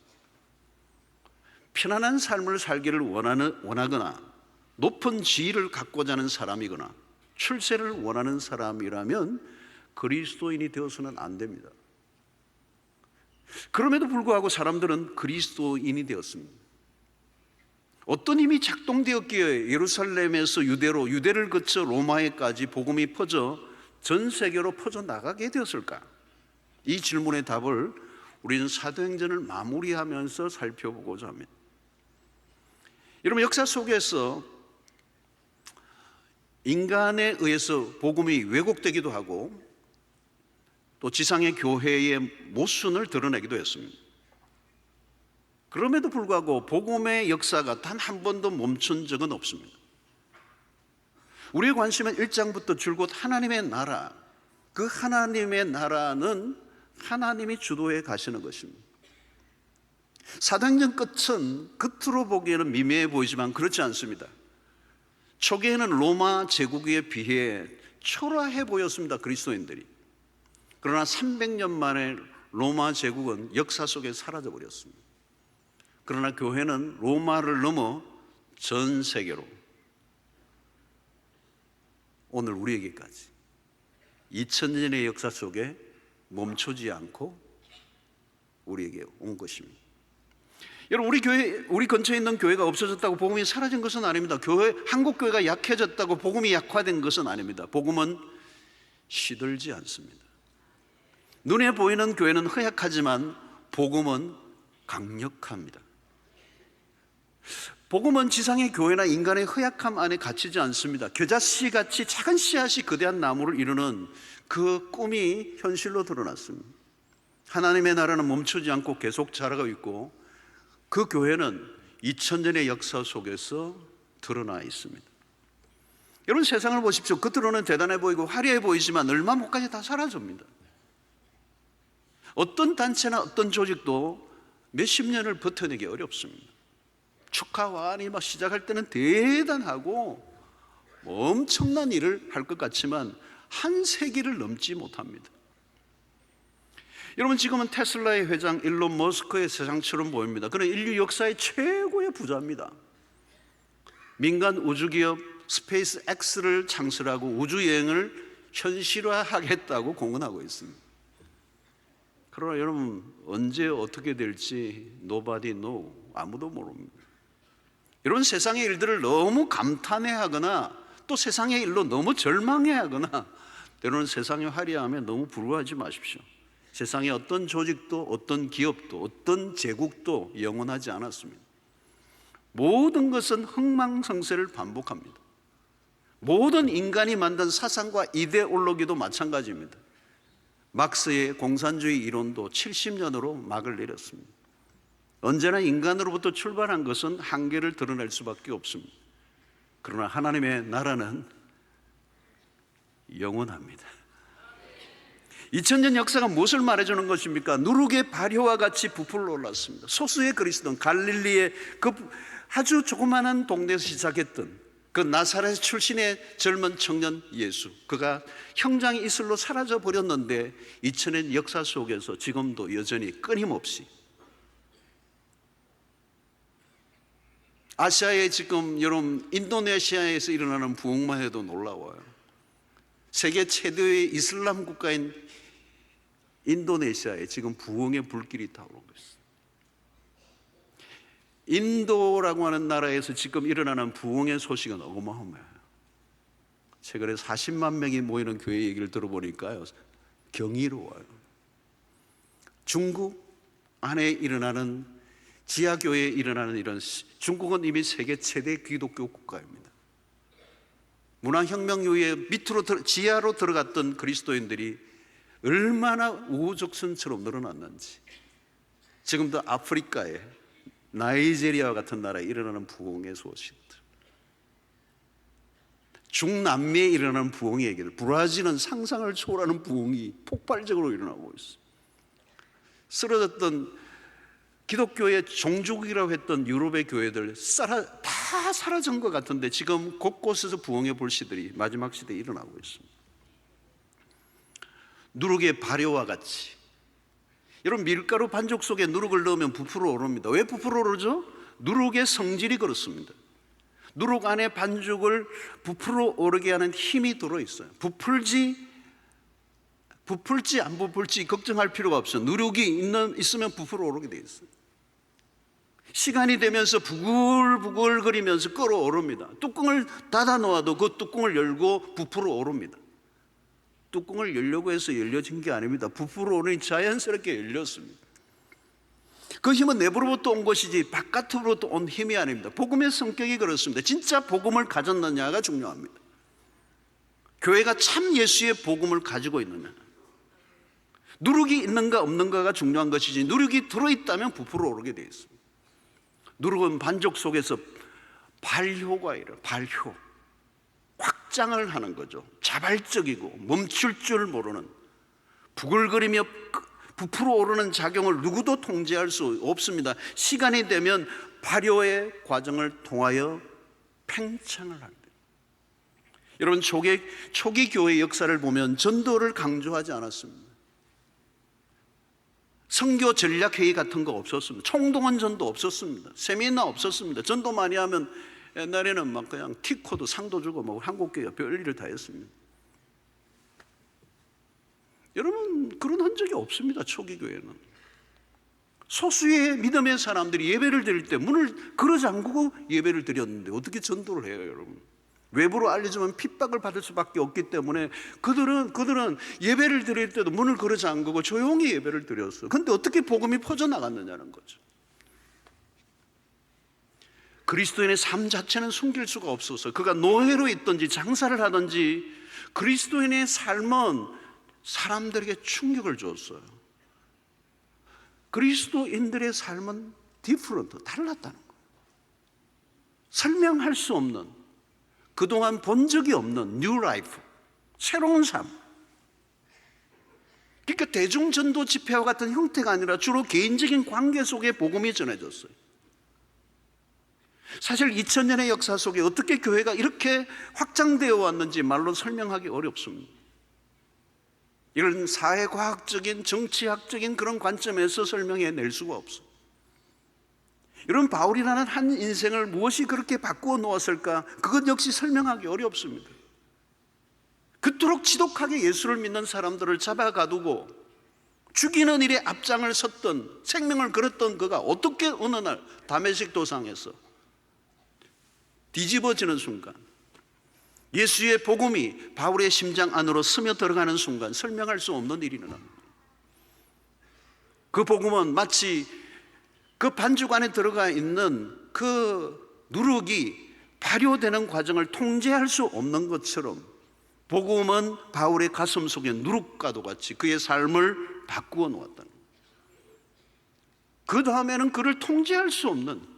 편안한 삶을 살기를 원하거나 높은 지위를 갖고자 하는 사람이거나 출세를 원하는 사람이라면 그리스도인이 되어서는 안 됩니다. 그럼에도 불구하고 사람들은 그리스도인이 되었습니다. 어떤 힘이 작동되었기에 예루살렘에서 유대로, 유대를 거쳐 로마에까지 복음이 퍼져 전 세계로 퍼져나가게 되었을까? 이 질문의 답을 우리는 사도행전을 마무리하면서 살펴보고자 합니다. 여러분, 역사 속에서 인간에 의해서 복음이 왜곡되기도 하고 또 지상의 교회의 모순을 드러내기도 했습니다. 그럼에도 불구하고 복음의 역사가 단 한 번도 멈춘 적은 없습니다. 우리의 관심은 1장부터 줄곧 하나님의 나라, 그 하나님의 나라는 하나님이 주도해 가시는 것입니다. 사도행전 끝은 겉으로 보기에는 미미해 보이지만 그렇지 않습니다. 초기에는 로마 제국에 비해 초라해 보였습니다, 그리스도인들이. 그러나 300년 만에 로마 제국은 역사 속에 사라져 버렸습니다. 그러나 교회는 로마를 넘어 전 세계로 오늘 우리에게까지 2000년의 역사 속에 멈추지 않고 우리에게 온 것입니다. 여러분, 우리 근처에 있는 교회가 없어졌다고 복음이 사라진 것은 아닙니다. 한국 교회가 약해졌다고 복음이 약화된 것은 아닙니다. 복음은 시들지 않습니다. 눈에 보이는 교회는 허약하지만 복음은 강력합니다. 복음은 지상의 교회나 인간의 허약함 안에 갇히지 않습니다. 겨자씨 같이 작은 씨앗이 거대한 나무를 이루는 그 꿈이 현실로 드러났습니다. 하나님의 나라는 멈추지 않고 계속 자라고 있고 그 교회는 2000년의 역사 속에서 드러나 있습니다. 여러분, 세상을 보십시오. 겉으로는 대단해 보이고 화려해 보이지만 얼마 못 가지 다 사라집니다. 어떤 단체나 어떤 조직도 몇십 년을 버텨내기 어렵습니다. 축하와안이 막 시작할 때는 대단하고 엄청난 일을 할 것 같지만 한 세기를 넘지 못합니다. 여러분, 지금은 테슬라의 회장 일론 머스크의 세상처럼 보입니다. 그는 인류 역사의 최고의 부자입니다. 민간 우주기업 스페이스 X를 창설하고 우주여행을 현실화하겠다고 공언하고 있습니다. 그러나 여러분, 언제 어떻게 될지 nobody know, 아무도 모릅니다. 이런 세상의 일들을 너무 감탄해하거나 또 세상의 일로 너무 절망해하거나 때로는 세상의 화려함에 너무 부러워하지 마십시오. 세상의 어떤 조직도 어떤 기업도 어떤 제국도 영원하지 않았습니다. 모든 것은 흥망성쇠를 반복합니다. 모든 인간이 만든 사상과 이데올로기도 마찬가지입니다. 막스의 공산주의 이론도 70년으로 막을 내렸습니다. 언제나 인간으로부터 출발한 것은 한계를 드러낼 수밖에 없습니다. 그러나 하나님의 나라는 영원합니다. 2000년 역사가 무엇을 말해주는 것입니까? 누룩의 발효와 같이 부풀어 올랐습니다. 소수의 그리스도는 갈릴리의 그 아주 조그마한 동네에서 시작했던 그 나사렛 출신의 젊은 청년 예수, 그가 형장 이슬로 사라져 버렸는데 2000년 역사 속에서 지금도 여전히 끊임없이 아시아에 지금 여러분 인도네시아에서 일어나는 부흥만 해도 놀라워요. 세계 최대의 이슬람 국가인 인도네시아에 지금 부흥의 불길이 타오르고 있습니다. 인도라고 하는 나라에서 지금 일어나는 부흥의 소식은 어마어마해요. 최근에 40만 명이 모이는 교회 얘기를 들어보니까요, 경이로워요. 중국 안에 일어나는 지하교회에 일어나는 이런, 중국은 이미 세계 최대 기독교 국가입니다. 문화혁명 이후에 밑으로 지하로 들어갔던 그리스도인들이 얼마나 우후죽순처럼 늘어났는지, 지금도 아프리카에 나이지리아와 같은 나라에 일어나는 부흥의 소식들, 중남미에 일어나는 부흥의 얘기들, 브라질은 상상을 초월하는 부흥이 폭발적으로 일어나고 있습니다. 쓰러졌던 기독교의 종족이라고 했던 유럽의 교회들 다 사라진 것 같은데 지금 곳곳에서 부흥의 불씨들이 마지막 시대에 일어나고 있습니다. 누룩의 발효와 같이, 여러분 밀가루 반죽 속에 누룩을 넣으면 부풀어 오릅니다. 왜 부풀어 오르죠? 누룩의 성질이 그렇습니다. 누룩 안에 반죽을 부풀어 오르게 하는 힘이 들어있어요. 부풀지 안 부풀지 걱정할 필요가 없어요. 누룩이 있으면 부풀어 오르게 돼 있어요. 시간이 되면서 부글부글거리면서 끓어오릅니다. 뚜껑을 닫아 놓아도 그 뚜껑을 열고 부풀어 오릅니다. 뚜껑을 열려고 해서 열려진 게 아닙니다. 부풀어 오르니 자연스럽게 열렸습니다. 그 힘은 내부로부터 온 것이지 바깥으로부터 온 힘이 아닙니다. 복음의 성격이 그렇습니다. 진짜 복음을 가졌느냐가 중요합니다. 교회가 참 예수의 복음을 가지고 있느냐, 누룩이 있는가 없는가가 중요한 것이지, 누룩이 들어있다면 부풀어 오르게 되어 있습니다. 누룩은 반죽 속에서 발효가 일어나요. 발효, 확장을 하는 거죠. 자발적이고 멈출 줄 모르는, 부글거리며 부풀어 오르는 작용을 누구도 통제할 수 없습니다. 시간이 되면 발효의 과정을 통하여 팽창을 합니다. 여러분, 초기 교회 역사를 보면 전도를 강조하지 않았습니다. 선교 전략회의 같은 거 없었습니다. 총동원 전도 없었습니다. 세미나 없었습니다. 전도 많이 하면 옛날에는 막 그냥 티코도 상도 주고 뭐 한국교회가 별일을 다 했습니다. 여러분, 그런 흔적이 없습니다. 초기 교회는 소수의 믿음의 사람들이 예배를 드릴 때 문을 걸어 잠그고 예배를 드렸는데 어떻게 전도를 해요, 여러분? 외부로 알려주면 핍박을 받을 수밖에 없기 때문에 그들은 예배를 드릴 때도 문을 걸어 잠그고 조용히 예배를 드렸어요. 그런데 어떻게 복음이 퍼져나갔느냐는 거죠. 그리스도인의 삶 자체는 숨길 수가 없어서, 그가 노예로 있든지 장사를 하든지 그리스도인의 삶은 사람들에게 충격을 줬어요. 그리스도인들의 삶은 디프런트, 달랐다는 거예요. 설명할 수 없는, 그동안 본 적이 없는 뉴 라이프, 새로운 삶. 그러니까 대중전도 집회와 같은 형태가 아니라 주로 개인적인 관계 속에 복음이 전해졌어요. 사실 2000년의 역사 속에 어떻게 교회가 이렇게 확장되어 왔는지 말로 설명하기 어렵습니다. 이런 사회과학적인, 정치학적인 그런 관점에서 설명해낼 수가 없어요. 여러분, 바울이라는 한 인생을 무엇이 그렇게 바꾸어 놓았을까? 그것 역시 설명하기 어렵습니다. 그토록 지독하게 예수를 믿는 사람들을 잡아가두고 죽이는 일에 앞장을 섰던, 생명을 걸었던 그가 어떻게 어느 날 다메섹 도상에서 뒤집어지는 순간, 예수의 복음이 바울의 심장 안으로 스며 들어가는 순간 설명할 수 없는 일이 일어납니다. 그 복음은 마치 그 반죽 안에 들어가 있는 그 누룩이 발효되는 과정을 통제할 수 없는 것처럼 복음은 바울의 가슴 속에 누룩과도 같이 그의 삶을 바꾸어 놓았다는 거예요. 그 다음에는 그를 통제할 수 없는,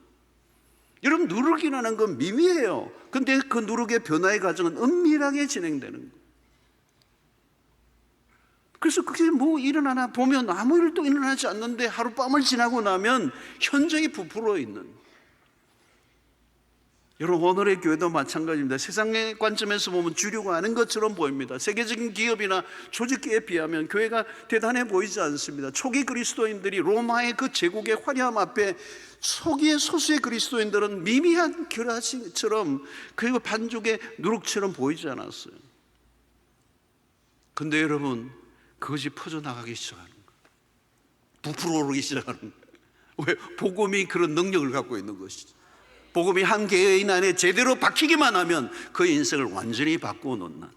여러분 누룩이라는 건 미미해요. 근데 그 누룩의 변화의 과정은 은밀하게 진행되는 거예요. 그래서 그게 뭐 일어나나 보면 아무 일도 일어나지 않는데 하룻밤을 지나고 나면 현저히 부풀어 있는, 여러분 오늘의 교회도 마찬가지입니다. 세상의 관점에서 보면 주류가 아닌 것처럼 보입니다. 세계적인 기업이나 조직기에 비하면 교회가 대단해 보이지 않습니다. 초기 그리스도인들이 로마의 그 제국의 화려함 앞에 초기의 소수의 그리스도인들은 미미한 결하처럼, 그리고 반죽의 누룩처럼 보이지 않았어요. 근데 여러분 그것이 퍼져나가기 시작하는 거예요. 부풀어 오르기 시작하는 거예요. 왜? 복음이 그런 능력을 갖고 있는 것이죠. 복음이 한 개인 안에 제대로 박히기만 하면 그 인생을 완전히 바꾸어 놓는.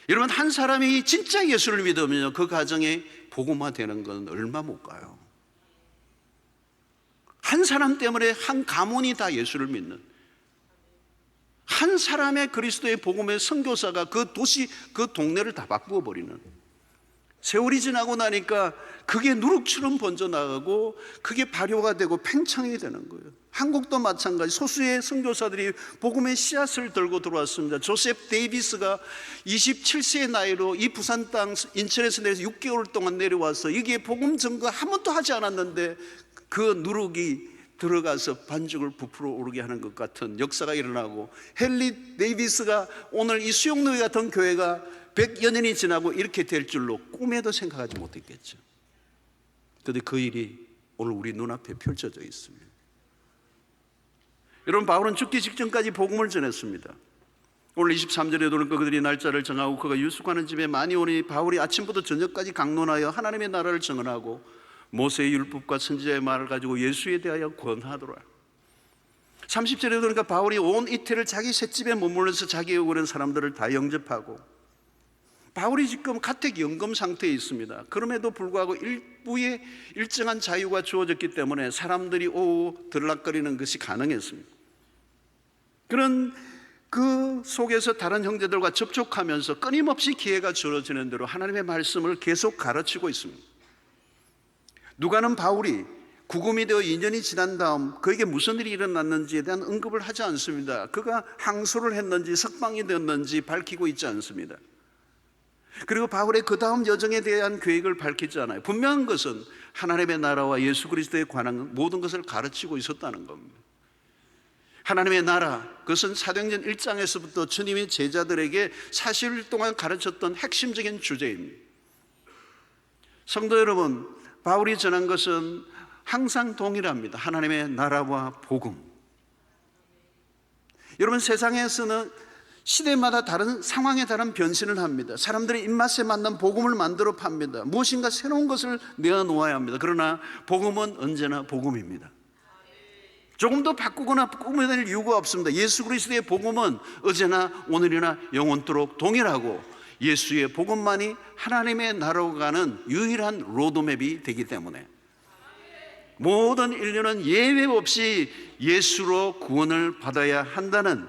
여러분 한 사람이 진짜 예수를 믿으면 그 가정에 복음화되는 건 얼마 못 가요. 한 사람 때문에 한 가문이 다 예수를 믿는, 한 사람의 그리스도의 복음의 선교사가 그 도시, 그 동네를 다 바꾸어 버리는. 세월이 지나고 나니까 그게 누룩처럼 번져나가고 그게 발효가 되고 팽창이 되는 거예요. 한국도 마찬가지, 소수의 선교사들이 복음의 씨앗을 들고 들어왔습니다. 조셉 데이비스가 27세의 나이로 이 부산 땅 인천에서 내려서 6개월 동안 내려와서 여기에 복음 전거 한 번도 하지 않았는데 그 누룩이 들어가서 반죽을 부풀어 오르게 하는 것 같은 역사가 일어나고, 헨리 데이비스가 오늘 이 수용노회 같은 교회가 100여 년이 지나고 이렇게 될 줄로 꿈에도 생각하지 못했겠죠. 그런데 그 일이 오늘 우리 눈앞에 펼쳐져 있습니다. 여러분 바울은 죽기 직전까지 복음을 전했습니다. 오늘 23절에도 그들이 날짜를 정하고 그가 유숙하는 집에 많이 오니 바울이 아침부터 저녁까지 강론하여 하나님의 나라를 증언하고 모세의 율법과 선지자의 말을 가지고 예수에 대하여 권하더라. 30절에 그러니까 바울이 온 이틀을 자기 셋집에 머물러서 자기의 오는 사람들을 다 영접하고, 바울이 지금 가택연금 상태에 있습니다. 그럼에도 불구하고 일부의 일정한 자유가 주어졌기 때문에 사람들이 오고 들락거리는 것이 가능했습니다. 그런 그 속에서 다른 형제들과 접촉하면서 끊임없이 기회가 주어지는 대로 하나님의 말씀을 계속 가르치고 있습니다. 누가는 바울이 구금이 되어 2년이 지난 다음 그에게 무슨 일이 일어났는지에 대한 언급을 하지 않습니다. 그가 항소를 했는지 석방이 되었는지 밝히고 있지 않습니다. 그리고 바울의 그 다음 여정에 대한 계획을 밝히지 않아요. 분명한 것은 하나님의 나라와 예수 그리스도에 관한 모든 것을 가르치고 있었다는 겁니다. 하나님의 나라, 그것은 사도행전 1장에서부터 주님이 제자들에게 40일 동안 가르쳤던 핵심적인 주제입니다. 성도 여러분, 바울이 전한 것은 항상 동일합니다. 하나님의 나라와 복음. 여러분 세상에서는 시대마다 다른 상황에 다른 변신을 합니다. 사람들의 입맛에 맞는 복음을 만들어 팝니다. 무엇인가 새로운 것을 내어놓아야 합니다. 그러나 복음은 언제나 복음입니다. 조금 더 바꾸거나 꾸며낼 이유가 없습니다. 예수 그리스도의 복음은 어제나 오늘이나 영원토록 동일하고, 예수의 복음만이 하나님의 나라로 가는 유일한 로드맵이 되기 때문에 모든 인류는 예외 없이 예수로 구원을 받아야 한다는,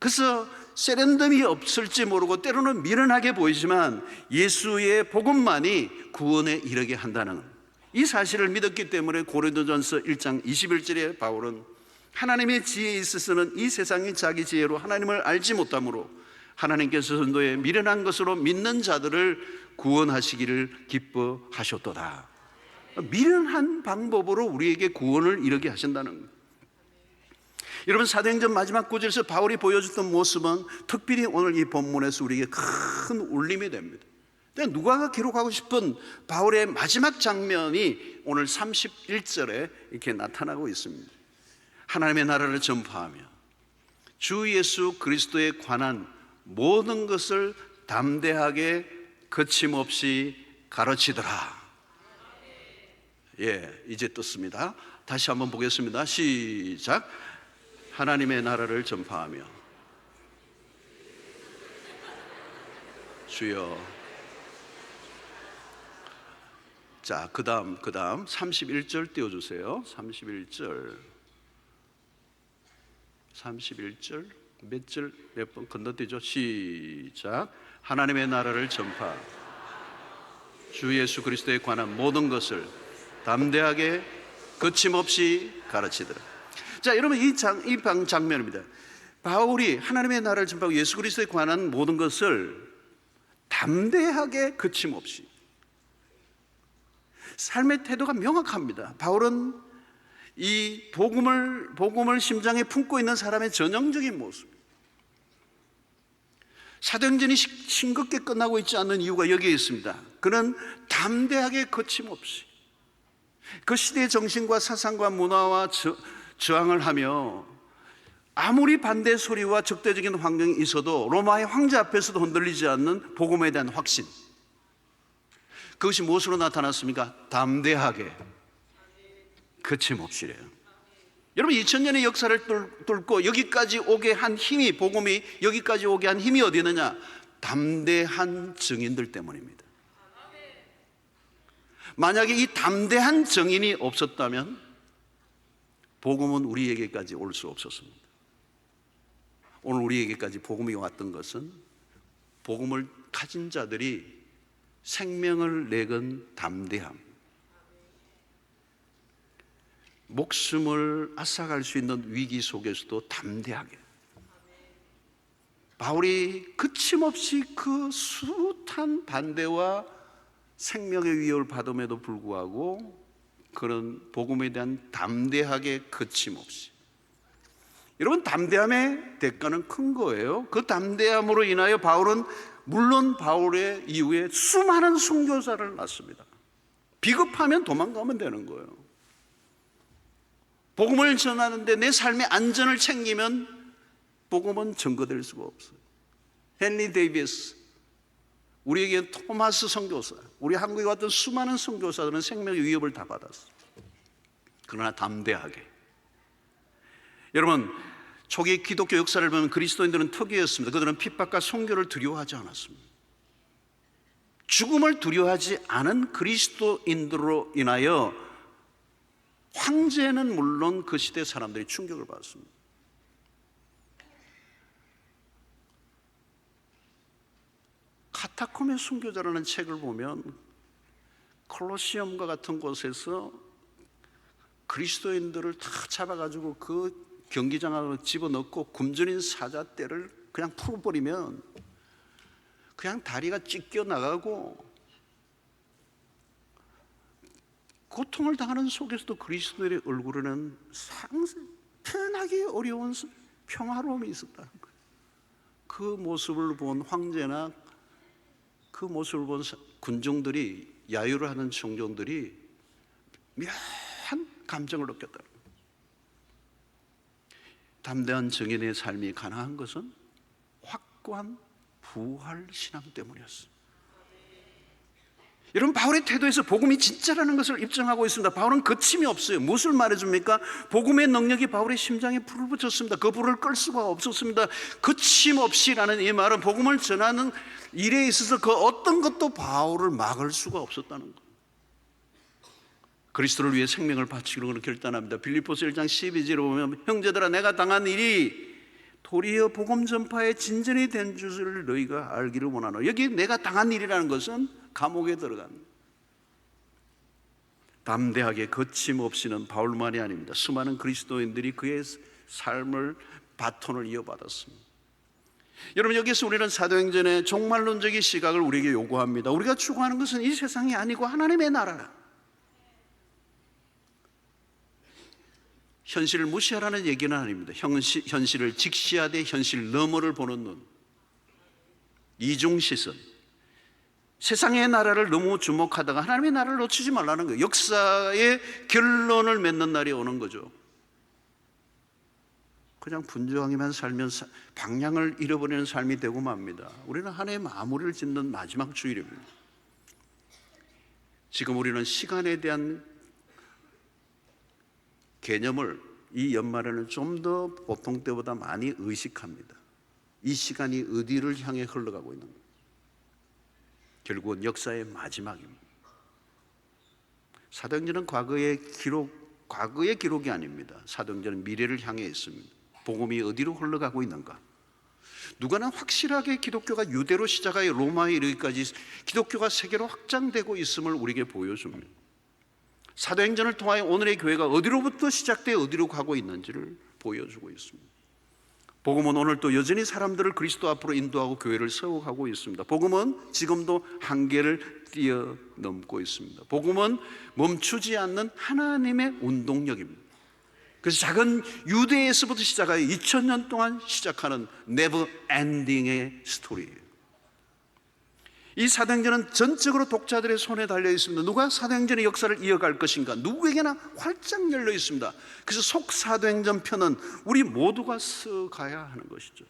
그래서 세련됨이 없을지 모르고 때로는 미련하게 보이지만 예수의 복음만이 구원에 이르게 한다는 이 사실을 믿었기 때문에 고린도전서 1장 21절에 바울은 하나님의 지혜에 있어서는 이 세상이 자기 지혜로 하나님을 알지 못하므로 하나님께서 선도에 미련한 것으로 믿는 자들을 구원하시기를 기뻐하셨도다. 미련한 방법으로 우리에게 구원을 이루게 하신다는 거예요. 여러분 사도행전 마지막 구절에서 바울이 보여줬던 모습은 특별히 오늘 이 본문에서 우리에게 큰 울림이 됩니다. 누가가 기록하고 싶은 바울의 마지막 장면이 오늘 31절에 이렇게 나타나고 있습니다. 하나님의 나라를 전파하며 주 예수 그리스도에 관한 모든 것을 담대하게 거침없이 가르치더라. 이제 떴습니다. 다시 한번 보겠습니다. 시작. 하나님의 나라를 전파하며 주여. 자, 그 다음 31절 띄워주세요. 31절 몇 번 건너뛰죠? 시작. 하나님의 나라를 전파, 주 예수 그리스도에 관한 모든 것을 담대하게 거침없이 가르치더라. 자, 여러분, 이 장면입니다. 바울이 하나님의 나라를 전파하고 예수 그리스도에 관한 모든 것을 담대하게 거침없이, 삶의 태도가 명확합니다. 바울은 이 복음을 심장에 품고 있는 사람의 전형적인 모습. 사도행전이 싱겁게 끝나고 있지 않는 이유가 여기에 있습니다. 그는 담대하게 거침없이 그 시대의 정신과 사상과 문화와 저항을 하며 아무리 반대 소리와 적대적인 환경이 있어도 로마의 황제 앞에서도 흔들리지 않는 복음에 대한 확신, 그것이 무엇으로 나타났습니까? 담대하게 거침없이래요. 여러분, 2000년의 역사를 뚫고 여기까지 오게 한 힘이, 복음이 여기까지 오게 한 힘이 어디 있느냐? 담대한 증인들 때문입니다. 만약에 이 담대한 증인이 없었다면 복음은 우리에게까지 올 수 없었습니다. 오늘 우리에게까지 복음이 왔던 것은 복음을 가진 자들이 생명을 내건 담대함, 목숨을 앗아갈 수 있는 위기 속에서도 담대하게, 바울이 거침없이 그 숱한 반대와 생명의 위협을 받음에도 불구하고 그런 복음에 대한 담대하게 거침없이. 여러분, 담대함의 대가는 큰 거예요. 그 담대함으로 인하여 바울은, 물론 바울의 이후에 수많은 선교사를 낳습니다. 비겁하면 도망가면 되는 거예요. 복음을 전하는데 내 삶의 안전을 챙기면 복음은 증거될 수가 없어요. 헨리 데이비스, 우리에게 토마스 선교사, 우리 한국에 왔던 수많은 선교사들은 생명의 위협을 다 받았어요. 그러나 담대하게. 여러분, 초기 기독교 역사를 보면 그리스도인들은 특이했습니다. 그들은 핍박과 선교를 두려워하지 않았습니다. 죽음을 두려워하지 않은 그리스도인들로 인하여 황제는 물론 그 시대 사람들이 충격을 받았습니다. 카타콤의 순교자라는 책을 보면 콜로시엄과 같은 곳에서 그리스도인들을 다 잡아가지고 그 경기장으로 집어넣고 굶주린 사자떼를 그냥 풀어버리면 그냥 다리가 찢겨 나가고, 고통을 당하는 속에서도 그리스도의 얼굴에는 표현하기 어려운 평화로움이 있었다는 거예요. 그 모습을 본 황제나 그 모습을 본 군중들이, 야유를 하는 청중들이 묘한 감정을 느꼈다. 담대한 증인의 삶이 가능한 것은 확고한 부활 신앙 때문이었습니다. 여러분, 바울의 태도에서 복음이 진짜라는 것을 입증하고 있습니다. 바울은 거침이 없어요. 무엇을 말해줍니까? 복음의 능력이 바울의 심장에 불을 붙였습니다. 그 불을 끌 수가 없었습니다. 거침없이라는 이 말은 복음을 전하는 일에 있어서 그 어떤 것도 바울을 막을 수가 없었다는 것. 그리스도를 위해 생명을 바치기로 결단합니다. 빌립보서 1장 12절에 보면, 형제들아, 내가 당한 일이 도리어 복음 전파에 진전이 된 줄을 너희가 알기를 원하노. 여기 내가 당한 일이라는 것은 감옥에 들어간, 담대하게 거침없이는 바울만이 아닙니다. 수많은 그리스도인들이 그의 삶을, 바톤을 이어받았습니다. 여러분, 여기서 우리는 사도행전의 종말론적인 시각을 우리에게 요구합니다. 우리가 추구하는 것은 이 세상이 아니고 하나님의 나라라. 현실을 무시하라는 얘기는 아닙니다. 현실을 직시하되 현실 너머를 보는 눈, 이중시선. 세상의 나라를 너무 주목하다가 하나님의 나라를 놓치지 말라는 거예요. 역사의 결론을 맺는 날이 오는 거죠. 그냥 분주하게만 살면 방향을 잃어버리는 삶이 되고 맙니다. 우리는 한 해의 마무리를 짓는 마지막 주일입니다. 지금 우리는 시간에 대한 개념을 이 연말에는 좀 더 보통 때보다 많이 의식합니다. 이 시간이 어디를 향해 흘러가고 있는 거예요. 결국은 역사의 마지막입니다. 사도행전은 과거의 기록이 아닙니다. 사도행전은 미래를 향해 있습니다. 복음이 어디로 흘러가고 있는가? 누가는 확실하게 기독교가 유대로 시작하여 로마에 이르기까지 기독교가 세계로 확장되고 있음을 우리에게 보여줍니다. 사도행전을 통하여 오늘의 교회가 어디로부터 시작되어 어디로 가고 있는지를 보여주고 있습니다. 복음은 오늘 또 여전히 사람들을 그리스도 앞으로 인도하고 교회를 세워가고 있습니다. 복음은 지금도 한계를 뛰어넘고 있습니다. 복음은 멈추지 않는 하나님의 운동력입니다. 그래서 작은 유대에서부터 시작하여 2000년 동안 시작하는 네버 엔딩의 스토리예요. 이 사도행전은 전적으로 독자들의 손에 달려 있습니다. 누가 사도행전의 역사를 이어갈 것인가? 누구에게나 활짝 열려 있습니다. 그래서 속사도행전 편은 우리 모두가 써가야 하는 것이죠.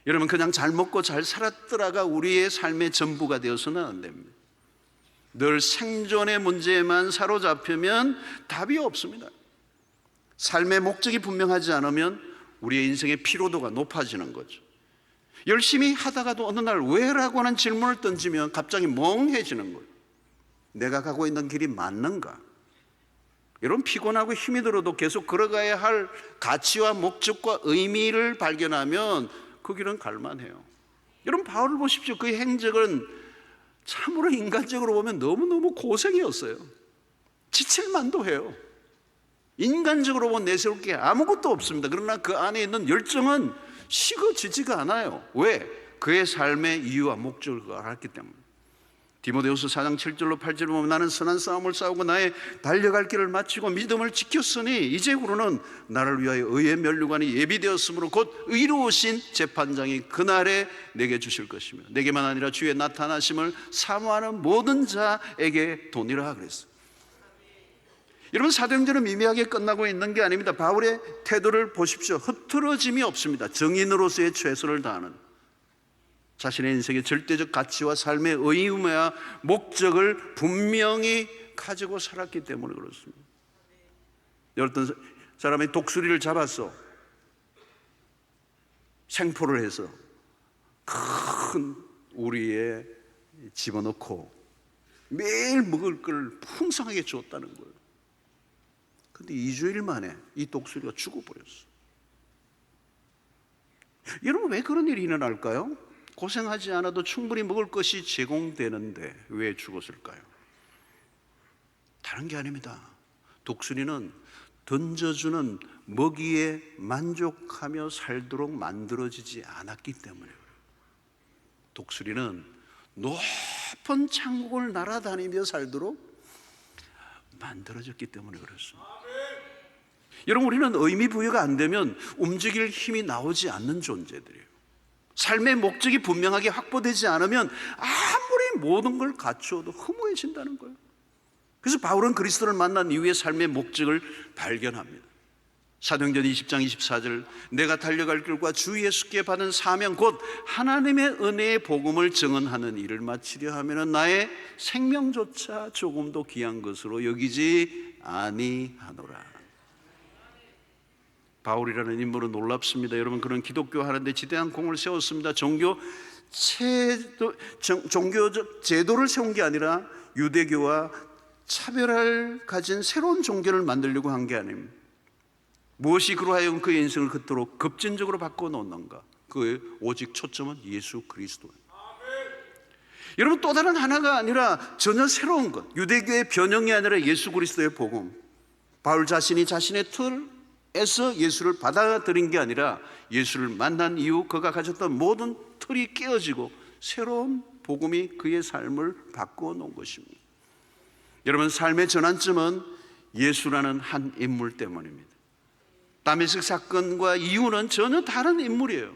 여러분, 그냥 잘 먹고 잘 살았더라가 우리의 삶의 전부가 되어서는 안 됩니다. 늘 생존의 문제에만 사로잡히면 답이 없습니다. 삶의 목적이 분명하지 않으면 우리의 인생의 피로도가 높아지는 거죠. 열심히 하다가도 어느 날 왜라고 하는 질문을 던지면 갑자기 멍해지는 거예요. 내가 가고 있는 길이 맞는가? 여러분, 피곤하고 힘이 들어도 계속 걸어가야 할 가치와 목적과 의미를 발견하면 그 길은 갈만해요. 여러분, 바울을 보십시오. 그의 행적은 참으로 인간적으로 보면 너무너무 고생이었어요. 지칠만도 해요. 인간적으로 보면 내세울 게 아무것도 없습니다. 그러나 그 안에 있는 열정은 식어지지가 않아요. 왜? 그의 삶의 이유와 목적을 알았기 때문에. 디모데후서 4장 7절로 8절을 보면 나는 선한 싸움을 싸우고 나의 달려갈 길을 마치고 믿음을 지켰으니 이제후로는 나를 위하여 의의 면류관이 예비되었으므로 곧 의로우신 재판장이 그날에 내게 주실 것이며 내게만 아니라 주의 나타나심을 사모하는 모든 자에게 도니라 그랬어요. 여러분, 사도행전은 미미하게 끝나고 있는 게 아닙니다. 바울의 태도를 보십시오. 흐트러짐이 없습니다. 정인으로서의 최선을 다하는, 자신의 인생의 절대적 가치와 삶의 의무와 목적을 분명히 가지고 살았기 때문에 그렇습니다. 어떤 사람이 독수리를 잡았어. 생포를 해서 큰 우리에 집어넣고 매일 먹을 걸 풍성하게 줬다는 거예요. 근데 2주일 만에 이 독수리가 죽어버렸어. 여러분, 왜 그런 일이 일어날까요? 고생하지 않아도 충분히 먹을 것이 제공되는데 왜 죽었을까요? 다른 게 아닙니다. 독수리는 던져주는 먹이에 만족하며 살도록 만들어지지 않았기 때문에, 독수리는 높은 창공을 날아다니며 살도록 만들어졌기 때문에 그렇습니다. 여러분, 우리는 의미 부여가 안 되면 움직일 힘이 나오지 않는 존재들이에요. 삶의 목적이 분명하게 확보되지 않으면 아무리 모든 걸 갖추어도 허무해진다는 거예요. 그래서 바울은 그리스도를 만난 이후에 삶의 목적을 발견합니다. 사도행전 20장 24절, 내가 달려갈 길과 주 예수께 받은 사명 곧 하나님의 은혜의 복음을 증언하는 일을 마치려 하면 나의 생명조차 조금도 귀한 것으로 여기지 아니하노라. 바울이라는 인물은 놀랍습니다. 여러분, 그는 기독교 하는데 지대한 공을 세웠습니다. 종교적 제도를 세운 게 아니라 유대교와 차별을 가진 새로운 종교를 만들려고 한 게 아닙니다. 무엇이 그로 하여금 그의 인생을 그토록 급진적으로 바꿔놓는가? 그 오직 초점은 예수 그리스도예요. 여러분, 또 다른 하나가 아니라 전혀 새로운 것, 유대교의 변형이 아니라 예수 그리스도의 복음. 바울 자신이 자신의 틀에서 예수를 받아들인 게 아니라 예수를 만난 이후 그가 가졌던 모든 틀이 깨어지고 새로운 복음이 그의 삶을 바꿔놓은 것입니다. 여러분, 삶의 전환점은 예수라는 한 인물 때문입니다. 다메섹 사건과 이유는 전혀 다른 인물이에요.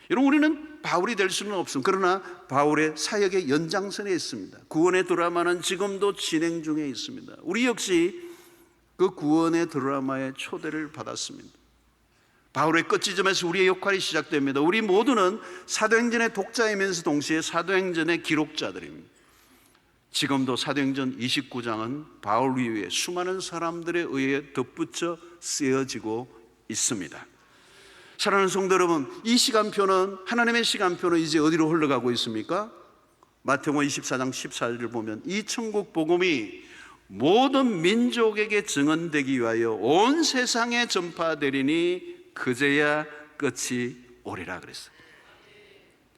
여러분, 우리는 바울이 될 수는 없습니다. 그러나 바울의 사역의 연장선에 있습니다. 구원의 드라마는 지금도 진행 중에 있습니다. 우리 역시 그 구원의 드라마의 초대를 받았습니다. 바울의 끝지점에서 우리의 역할이 시작됩니다. 우리 모두는 사도행전의 독자이면서 동시에 사도행전의 기록자들입니다. 지금도 사도행전 29장은 바울 이후에 수많은 사람들에 의해 덧붙여 쓰여지고 있습니다. 사랑하는 성도 여러분, 이 시간표는, 하나님의 시간표는 이제 어디로 흘러가고 있습니까? 마태복음 24장 14절을 보면 이 천국 복음이 모든 민족에게 증언되기 위하여 온 세상에 전파되리니 그제야 끝이 오리라 그랬어요.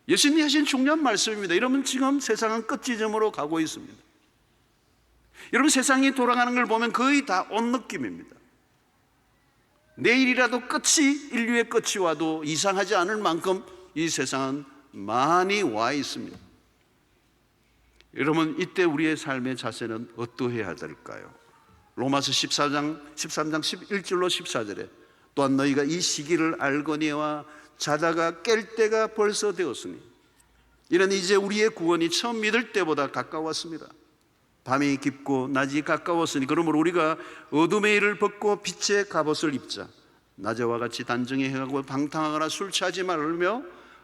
예수님이 하신 중요한 말씀입니다. 여러분, 지금 세상은 끝지점으로 가고 있습니다. 여러분, 세상이 돌아가는 걸 보면 거의 다 온 느낌입니다. 내일이라도 인류의 끝이 와도 이상하지 않을 만큼 이 세상은 많이 와 있습니다. 여러분, 이때 우리의 삶의 자세는 어떠해야 될까요? 로마서 13장 11절로 14절에 또한 너희가 이 시기를 알거니와 자다가 깰 때가 벌써 되었으니 이는 이제 우리의 구원이 처음 믿을 때보다 가까웠습니다. 밤이 깊고 낮이 가까웠으니 그러므로 우리가 어둠의 일을 벗고 빛의 갑옷을 입자. 낮에와 같이 단정히 행하고 방탕하거나 술 취하지 말며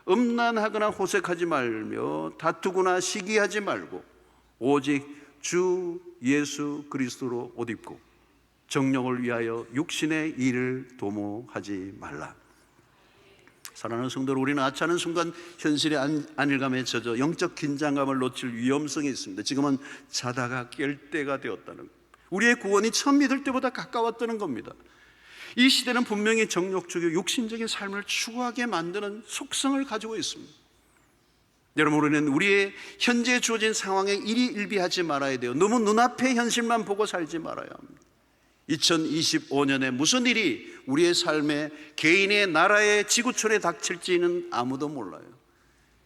음란하거나 호색하지 말며 다투거나 시기하지 말고 오직 주 예수 그리스도로 옷 입고 정령을 위하여 육신의 일을 도모하지 말라. 사랑하는 성도들, 우리는 아차하는 순간 현실의 안일감에 젖어 영적 긴장감을 놓칠 위험성이 있습니다. 지금은 자다가 깰 때가 되었다는 것, 우리의 구원이 처음 믿을 때보다 가까웠다는 겁니다. 이 시대는 분명히 정욕적이고 육신적인 삶을 추구하게 만드는 속성을 가지고 있습니다. 여러분, 우리는 우리의 현재 주어진 상황에 일희일비하지 말아야 돼요. 너무 눈앞의 현실만 보고 살지 말아야 합니다. 2025년에 무슨 일이 우리의 삶에, 개인의, 나라의, 지구촌에 닥칠지는 아무도 몰라요.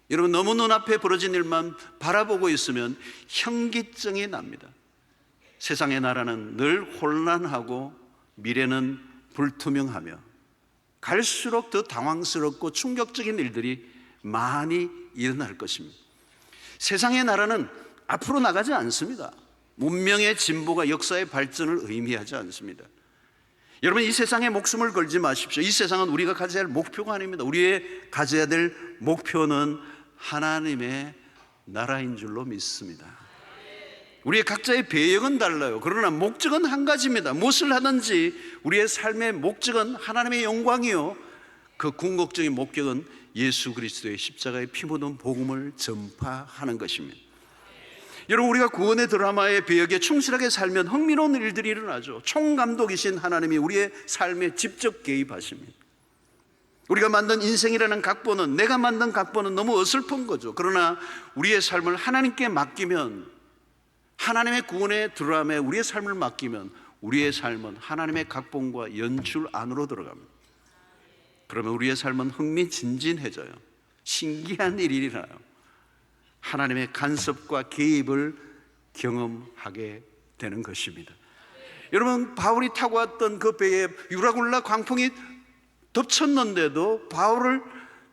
여러분, 너무 눈앞에 벌어진 일만 바라보고 있으면 현기증이 납니다. 세상의 나라는 늘 혼란하고 미래는 불투명하며 갈수록 더 당황스럽고 충격적인 일들이 많이 일어날 것입니다. 세상의 나라는 앞으로 나가지 않습니다. 문명의 진보가 역사의 발전을 의미하지 않습니다. 여러분, 이 세상에 목숨을 걸지 마십시오. 이 세상은 우리가 가져야 할 목표가 아닙니다. 우리의 가져야 될 목표는 하나님의 나라인 줄로 믿습니다. 우리의 각자의 배역은 달라요. 그러나 목적은 한 가지입니다. 무엇을 하든지 우리의 삶의 목적은 하나님의 영광이요, 그 궁극적인 목적은 예수 그리스도의 십자가의 피 묻은 복음을 전파하는 것입니다. 여러분, 우리가 구원의 드라마의 배역에 충실하게 살면 흥미로운 일들이 일어나죠. 총감독이신 하나님이 우리의 삶에 직접 개입하십니다. 우리가 만든 인생이라는 각본은, 내가 만든 각본은 너무 어설픈 거죠. 그러나 우리의 삶을 하나님께 맡기면, 하나님의 구원의 드라마에 우리의 삶을 맡기면 우리의 삶은 하나님의 각본과 연출 안으로 들어갑니다. 그러면 우리의 삶은 흥미진진해져요. 신기한 일이 일어나요. 하나님의 간섭과 개입을 경험하게 되는 것입니다. 여러분, 바울이 타고 왔던 그 배에 유라굴라 광풍이 덮쳤는데도 바울을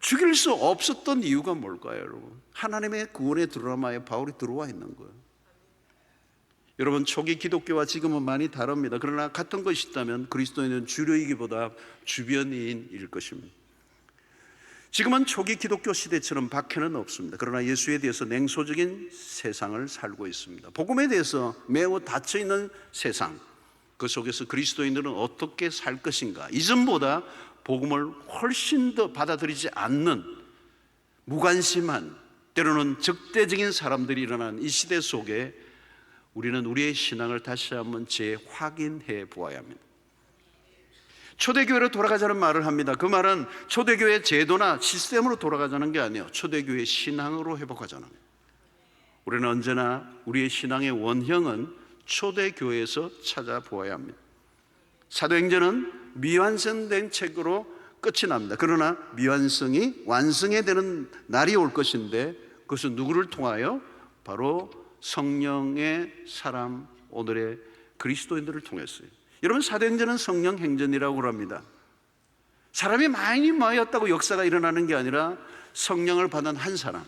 죽일 수 없었던 이유가 뭘까요, 여러분? 하나님의 구원의 드라마에 바울이 들어와 있는 거예요. 여러분, 초기 기독교와 지금은 많이 다릅니다. 그러나 같은 것이 있다면 그리스도인은 주류이기보다 주변인일 것입니다. 지금은 초기 기독교 시대처럼 박해는 없습니다. 그러나 예수에 대해서 냉소적인 세상을 살고 있습니다. 복음에 대해서 매우 닫혀있는 세상, 그 속에서 그리스도인들은 어떻게 살 것인가, 이전보다 복음을 훨씬 더 받아들이지 않는 무관심한, 때로는 적대적인 사람들이 일어난 이 시대 속에 우리는 우리의 신앙을 다시 한번 재확인해 보아야 합니다. 초대교회로 돌아가자는 말을 합니다. 그 말은 초대교회 제도나 시스템으로 돌아가자는 게 아니에요. 초대교회 신앙으로 회복하자는 거예요. 우리는 언제나 우리의 신앙의 원형은 초대교회에서 찾아보아야 합니다. 사도행전은 미완성된 책으로 끝이 납니다. 그러나 미완성이 완성이 되는 날이 올 것인데, 그것은 누구를 통하여? 바로 성령의 사람, 오늘의 그리스도인들을 통했어요. 여러분, 사도행전은 성령 행전이라고 합니다. 사람이 많이 모였다고 역사가 일어나는 게 아니라 성령을 받은 한 사람.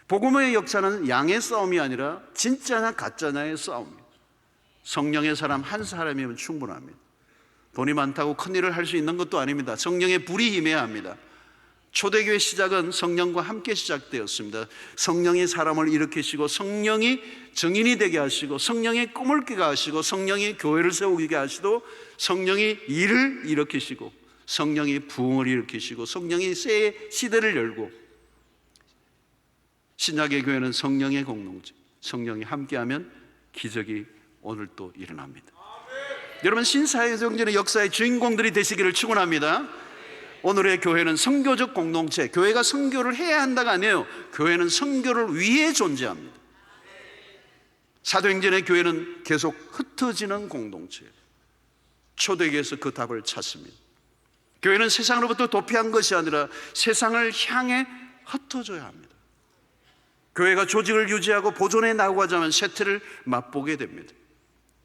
복음의 역사는 양의 싸움이 아니라 진짜냐 가짜냐의 싸움입니다. 성령의 사람 한 사람이면 충분합니다. 돈이 많다고 큰 일을 할 수 있는 것도 아닙니다. 성령의 불이 임해야 합니다. 초대교회 시작은 성령과 함께 시작되었습니다. 성령이 사람을 일으키시고, 성령이 증인이 되게 하시고, 성령이 꿈을 깨게 하시고, 성령이 교회를 세우게 하시고, 성령이 일을 일으키시고, 성령이 부흥을 일으키시고, 성령이 새 시대를 열고, 신약의 교회는 성령의 공동체, 성령이 함께하면 기적이 오늘 또 일어납니다. 여러분, 신사회정전의 역사의 주인공들이 되시기를 축원합니다. 오늘의 교회는 선교적 공동체, 교회가 선교를 해야 한다가 아니에요. 교회는 선교를 위해 존재합니다. 사도행전의 교회는 계속 흩어지는 공동체예요. 초대교회에서 그 답을 찾습니다. 교회는 세상으로부터 도피한 것이 아니라 세상을 향해 흩어져야 합니다. 교회가 조직을 유지하고 보존해 나가자면 쇠퇴를 맛보게 됩니다.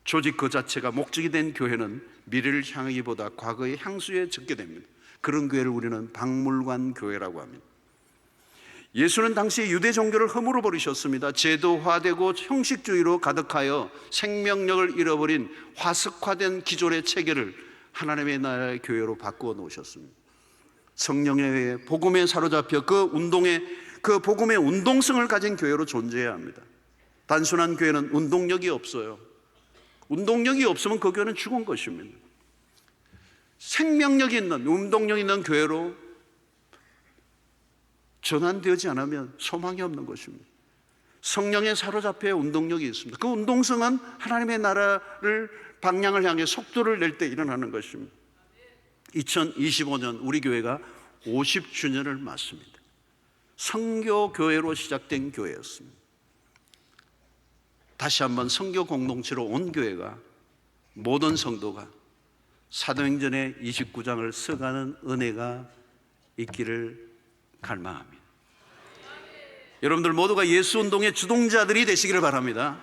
조직 그 자체가 목적이 된 교회는 미래를 향하기보다 과거의 향수에 젖게 됩니다. 그런 교회를 우리는 박물관 교회라고 합니다. 예수는 당시 유대 종교를 허물어 버리셨습니다. 제도화되고 형식주의로 가득하여 생명력을 잃어버린 화석화된 기존의 체계를 하나님의 나라의 교회로 바꾸어 놓으셨습니다. 성령의 복음에 사로잡혀 그 복음의 운동성을 가진 교회로 존재해야 합니다. 단순한 교회는 운동력이 없어요. 운동력이 없으면 그 교회는 죽은 것입니다. 생명력 있는, 운동력 있는 교회로 전환되지 않으면 소망이 없는 것입니다. 성령에 사로잡혀 운동력이 있습니다. 그 운동성은 하나님의 나라를 방향을 향해 속도를 낼 때 일어나는 것입니다. 2025년 우리 교회가 50주년을 맞습니다. 선교교회로 시작된 교회였습니다. 다시 한번 선교 공동체로 온 교회가, 모든 성도가 사도행전의 29장을 써가는 은혜가 있기를 갈망합니다. 여러분들 모두가 예수 운동의 주동자들이 되시기를 바랍니다.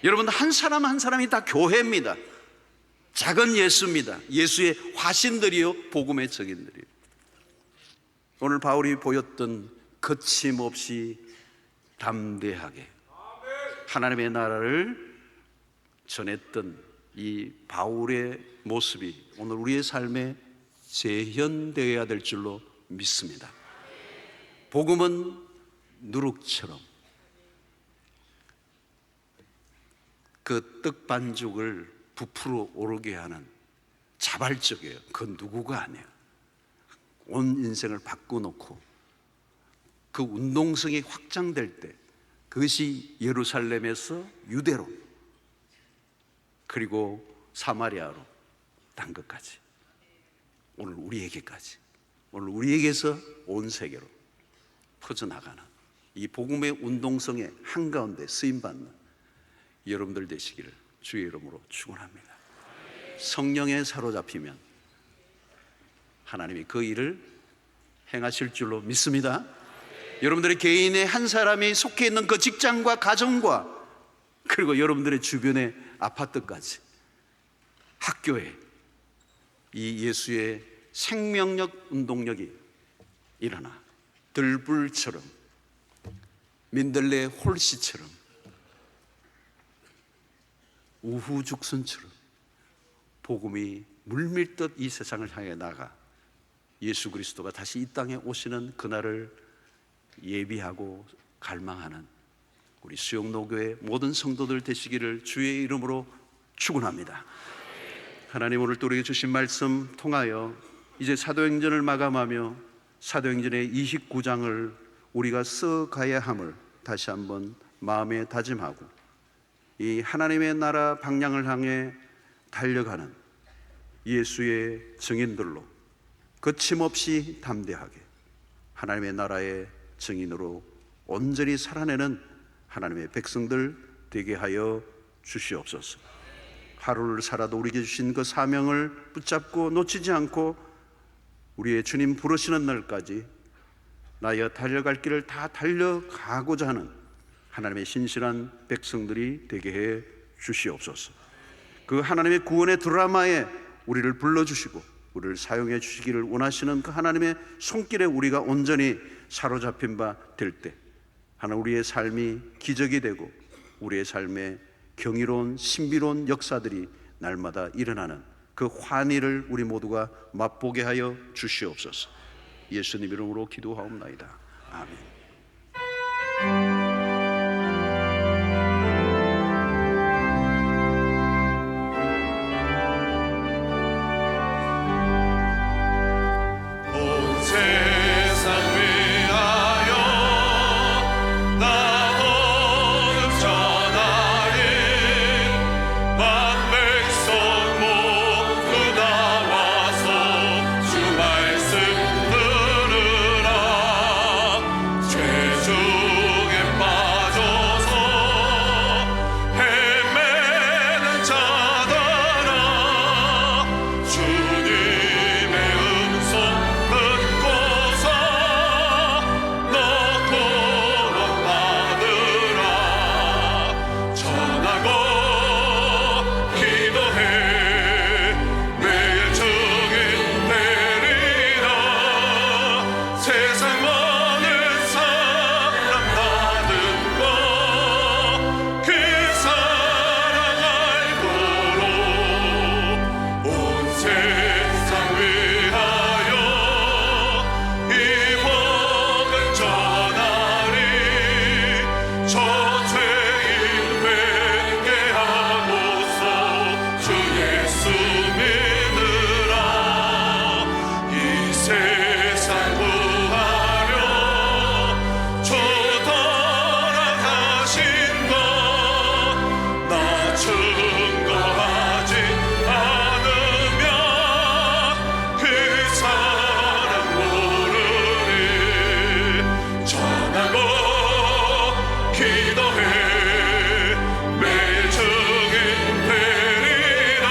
여러분 한 사람 한 사람이 다 교회입니다. 작은 예수입니다. 예수의 화신들이요, 복음의 증인들이요. 오늘 바울이 보였던 거침없이 담대하게 하나님의 나라를 전했던 이 바울의 모습이 오늘 우리의 삶에 재현되어야 될 줄로 믿습니다. 복음은 누룩처럼 그 떡 반죽을 부풀어 오르게 하는 자발적이에요. 그 누구가 아니에요. 온 인생을 바꿔놓고 그 운동성이 확장될 때 그것이 예루살렘에서 유대로, 그리고 사마리아로, 딴 것까지, 오늘 우리에게까지, 오늘 우리에게서 온 세계로 퍼져나가는 이 복음의 운동성의 한가운데 쓰임받는 여러분들 되시기를 주의 이름으로 축원합니다. 성령에 사로잡히면 하나님이 그 일을 행하실 줄로 믿습니다. 여러분들의 개인의 한 사람이 속해 있는 그 직장과 가정과, 그리고 여러분들의 주변의 아파트까지, 학교에 이 예수의 생명력 운동력이 일어나 들불처럼, 민들레 홀씨처럼, 우후죽순처럼 복음이 물밀듯 이 세상을 향해 나가 예수 그리스도가 다시 이 땅에 오시는 그날을 예비하고 갈망하는 우리 수영노교회 모든 성도들 되시기를 주의 이름으로 축원합니다. 하나님, 오늘 또 우리에게 주신 말씀 통하여 이제 사도행전을 마감하며 사도행전의 29장을 우리가 써가야 함을 다시 한번 마음에 다짐하고 이 하나님의 나라 방향을 향해 달려가는 예수의 증인들로 거침없이 담대하게 하나님의 나라의 증인으로 온전히 살아내는 하나님의 백성들 되게 하여 주시옵소서. 하루를 살아도 우리에게 주신 그 사명을 붙잡고 놓치지 않고 우리의 주님 부르시는 날까지 나여 달려갈 길을 다 달려가고자 하는 하나님의 신실한 백성들이 되게 해 주시옵소서. 그 하나님의 구원의 드라마에 우리를 불러주시고 우리를 사용해 주시기를 원하시는 그 하나님의 손길에 우리가 온전히 사로잡힌 바 될 때 하나님, 우리의 삶이 기적이 되고 우리의 삶에 경이로운 신비로운 역사들이 날마다 일어나는 그 환희를 우리 모두가 맛보게 하여 주시옵소서. 예수님 이름으로 기도하옵나이다. 아멘. 온 세상 위하여 나 복음 전하리 만 백성 모두 나와서 주 말씀 들으라 죄 중에 빠져서 헤매는 자들아 주님의 음성 듣고서 너 구원받으라 전하고 기도해 매일 증인 되리라 세상 모든 사람 다 듣고 그 사랑 알고로 온 세상 위하여 이 복음 전하리 저 죄인 회개하고서 주 예수 믿으라 이 세상 구하려 주 돌아가신 것나 증거하지 않으면 그 사람 모르리 전하고 기도해 매일 증인 되리라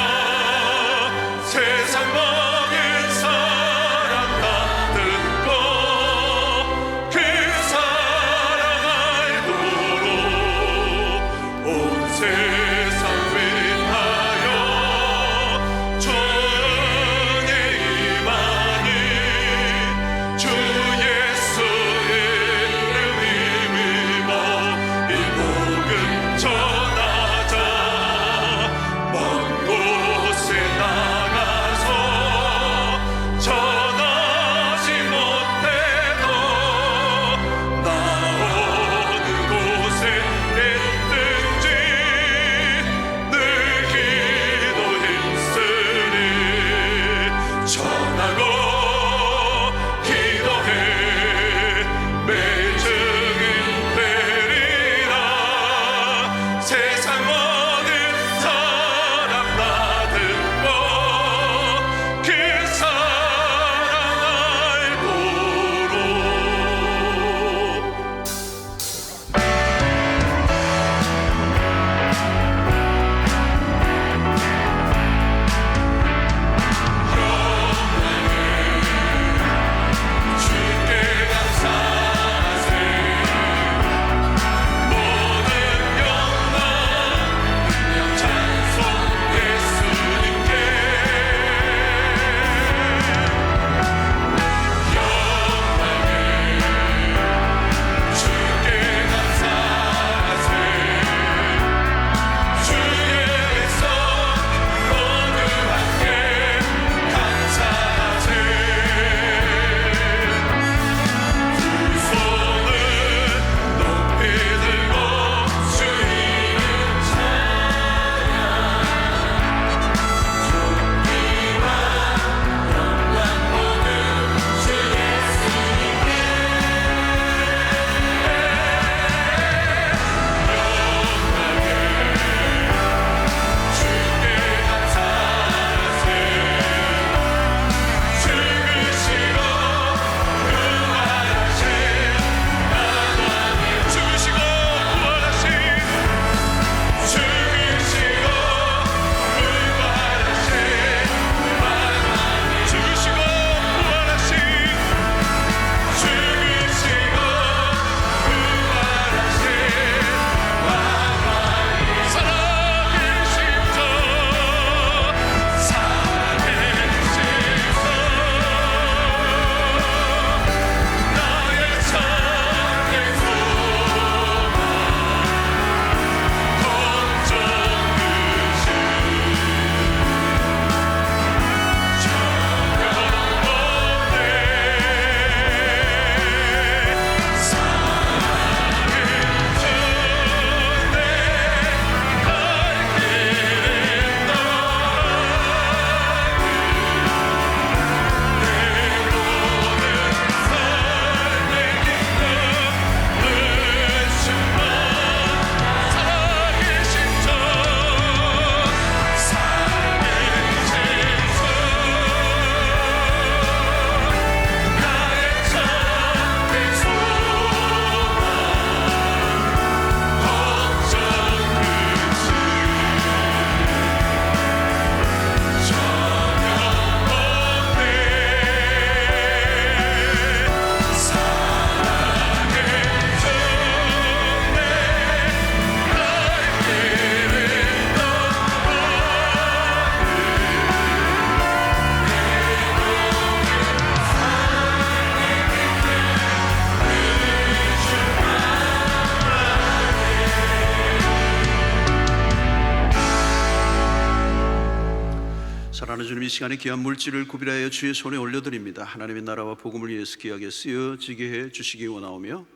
사랑하는 주님, 이 시간에 귀한 물질을 구비하여 주의 손에 올려드립니다. 하나님의 나라와 복음을 위해서 귀하게 쓰여지게 해 주시기 원하오며,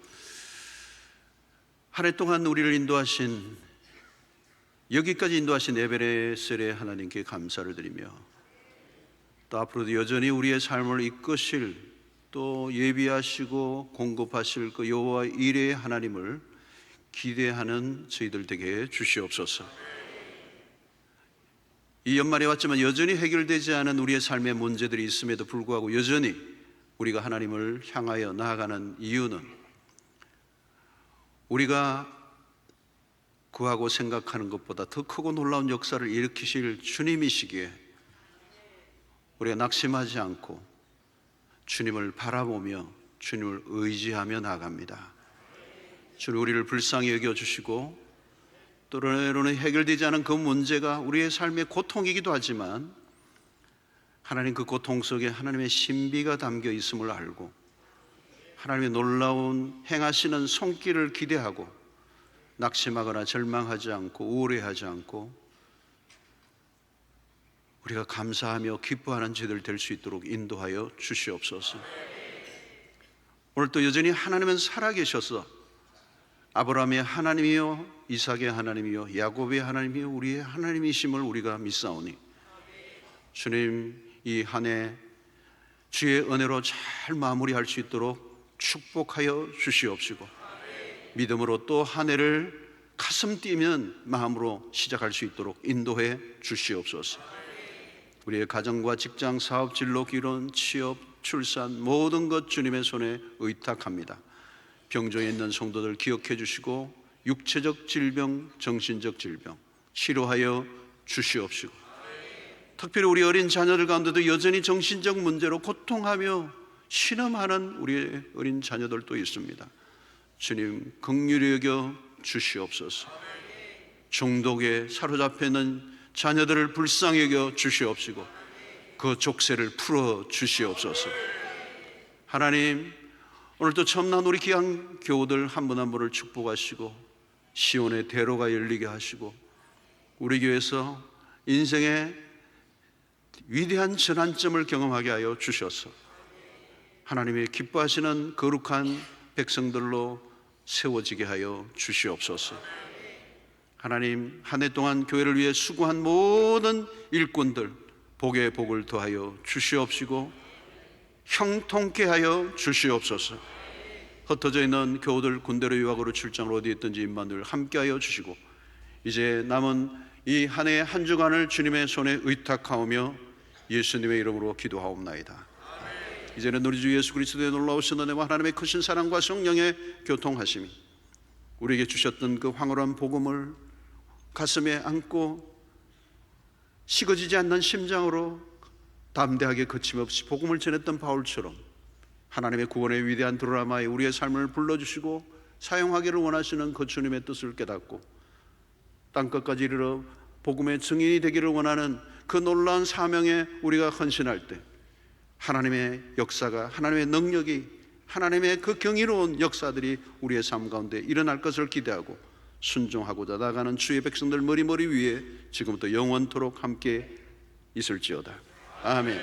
한 해 동안 우리를 인도하신, 여기까지 인도하신 에베레셀의 하나님께 감사를 드리며, 또 앞으로도 여전히 우리의 삶을 이끄실, 또 예비하시고 공급하실 그 여호와 이레의 하나님을 기대하는 저희들 되게 해 주시옵소서. 이 연말에 왔지만 여전히 해결되지 않은 우리의 삶의 문제들이 있음에도 불구하고 여전히 우리가 하나님을 향하여 나아가는 이유는 우리가 구하고 생각하는 것보다 더 크고 놀라운 역사를 일으키실 주님이시기에 우리가 낙심하지 않고 주님을 바라보며 주님을 의지하며 나아갑니다. 주님, 우리를 불쌍히 여겨주시고 때로는 해결되지 않은 그 문제가 우리의 삶의 고통이기도 하지만 하나님, 그 고통 속에 하나님의 신비가 담겨 있음을 알고 하나님의 놀라운 행하시는 손길을 기대하고 낙심하거나 절망하지 않고 우울해하지 않고 우리가 감사하며 기뻐하는 저희들 될 수 있도록 인도하여 주시옵소서. 오늘 또 여전히 하나님은 살아계셔서 아브라함의 하나님이요 이삭의 하나님이요 야곱의 하나님이요 우리의 하나님이심을 우리가 믿사오니 주님, 이 한 해 주의 은혜로 잘 마무리할 수 있도록 축복하여 주시옵시고 믿음으로 또 한 해를 가슴 뛰면 마음으로 시작할 수 있도록 인도해 주시옵소서. 우리의 가정과 직장, 사업, 진로, 기론, 취업, 출산 모든 것 주님의 손에 의탁합니다. 병정에 있는 성도들 기억해 주시고 육체적 질병, 정신적 질병 치료하여 주시옵시고 특별히 우리 어린 자녀들 가운데도 여전히 정신적 문제로 고통하며 신음하는 우리의 어린 자녀들도 있습니다. 주님, 긍휼히 여겨 주시옵소서. 중독에 사로잡혀 있는 자녀들을 불쌍히 여겨 주시옵시고 그 족쇄를 풀어 주시옵소서. 하나님, 오늘도 처음난 우리 귀한 교우들 한 분 한 분을 축복하시고 시온의 대로가 열리게 하시고 우리 교회에서 인생의 위대한 전환점을 경험하게 하여 주셔서 하나님의 기뻐하시는 거룩한 백성들로 세워지게 하여 주시옵소서. 하나님, 한 해 동안 교회를 위해 수고한 모든 일꾼들 복에 복을 더하여 주시옵시고 형통케 하여 주시옵소서. 흩어져 있는 교우들 군대로 유학으로 출장을 어디 있든지 임만들 함께하여 주시고 이제 남은 이 한 해 한 주간을 주님의 손에 의탁하오며 예수님의 이름으로 기도하옵나이다. 이제는 우리 주 예수 그리스도의 놀라우신 은혜와 하나님의 크신 사랑과 성령의 교통하심이 우리에게 주셨던 그 황홀한 복음을 가슴에 안고 식어지지 않는 심장으로 담대하게 거침없이 복음을 전했던 바울처럼 하나님의 구원의 위대한 드라마에 우리의 삶을 불러주시고 사용하기를 원하시는 그 주님의 뜻을 깨닫고 땅끝까지 이르러 복음의 증인이 되기를 원하는 그 놀라운 사명에 우리가 헌신할 때 하나님의 역사가, 하나님의 능력이, 하나님의 그 경이로운 역사들이 우리의 삶 가운데 일어날 것을 기대하고 순종하고자 나가는 주의 백성들 머리 위에 지금부터 영원토록 함께 있을지어다. 아멘.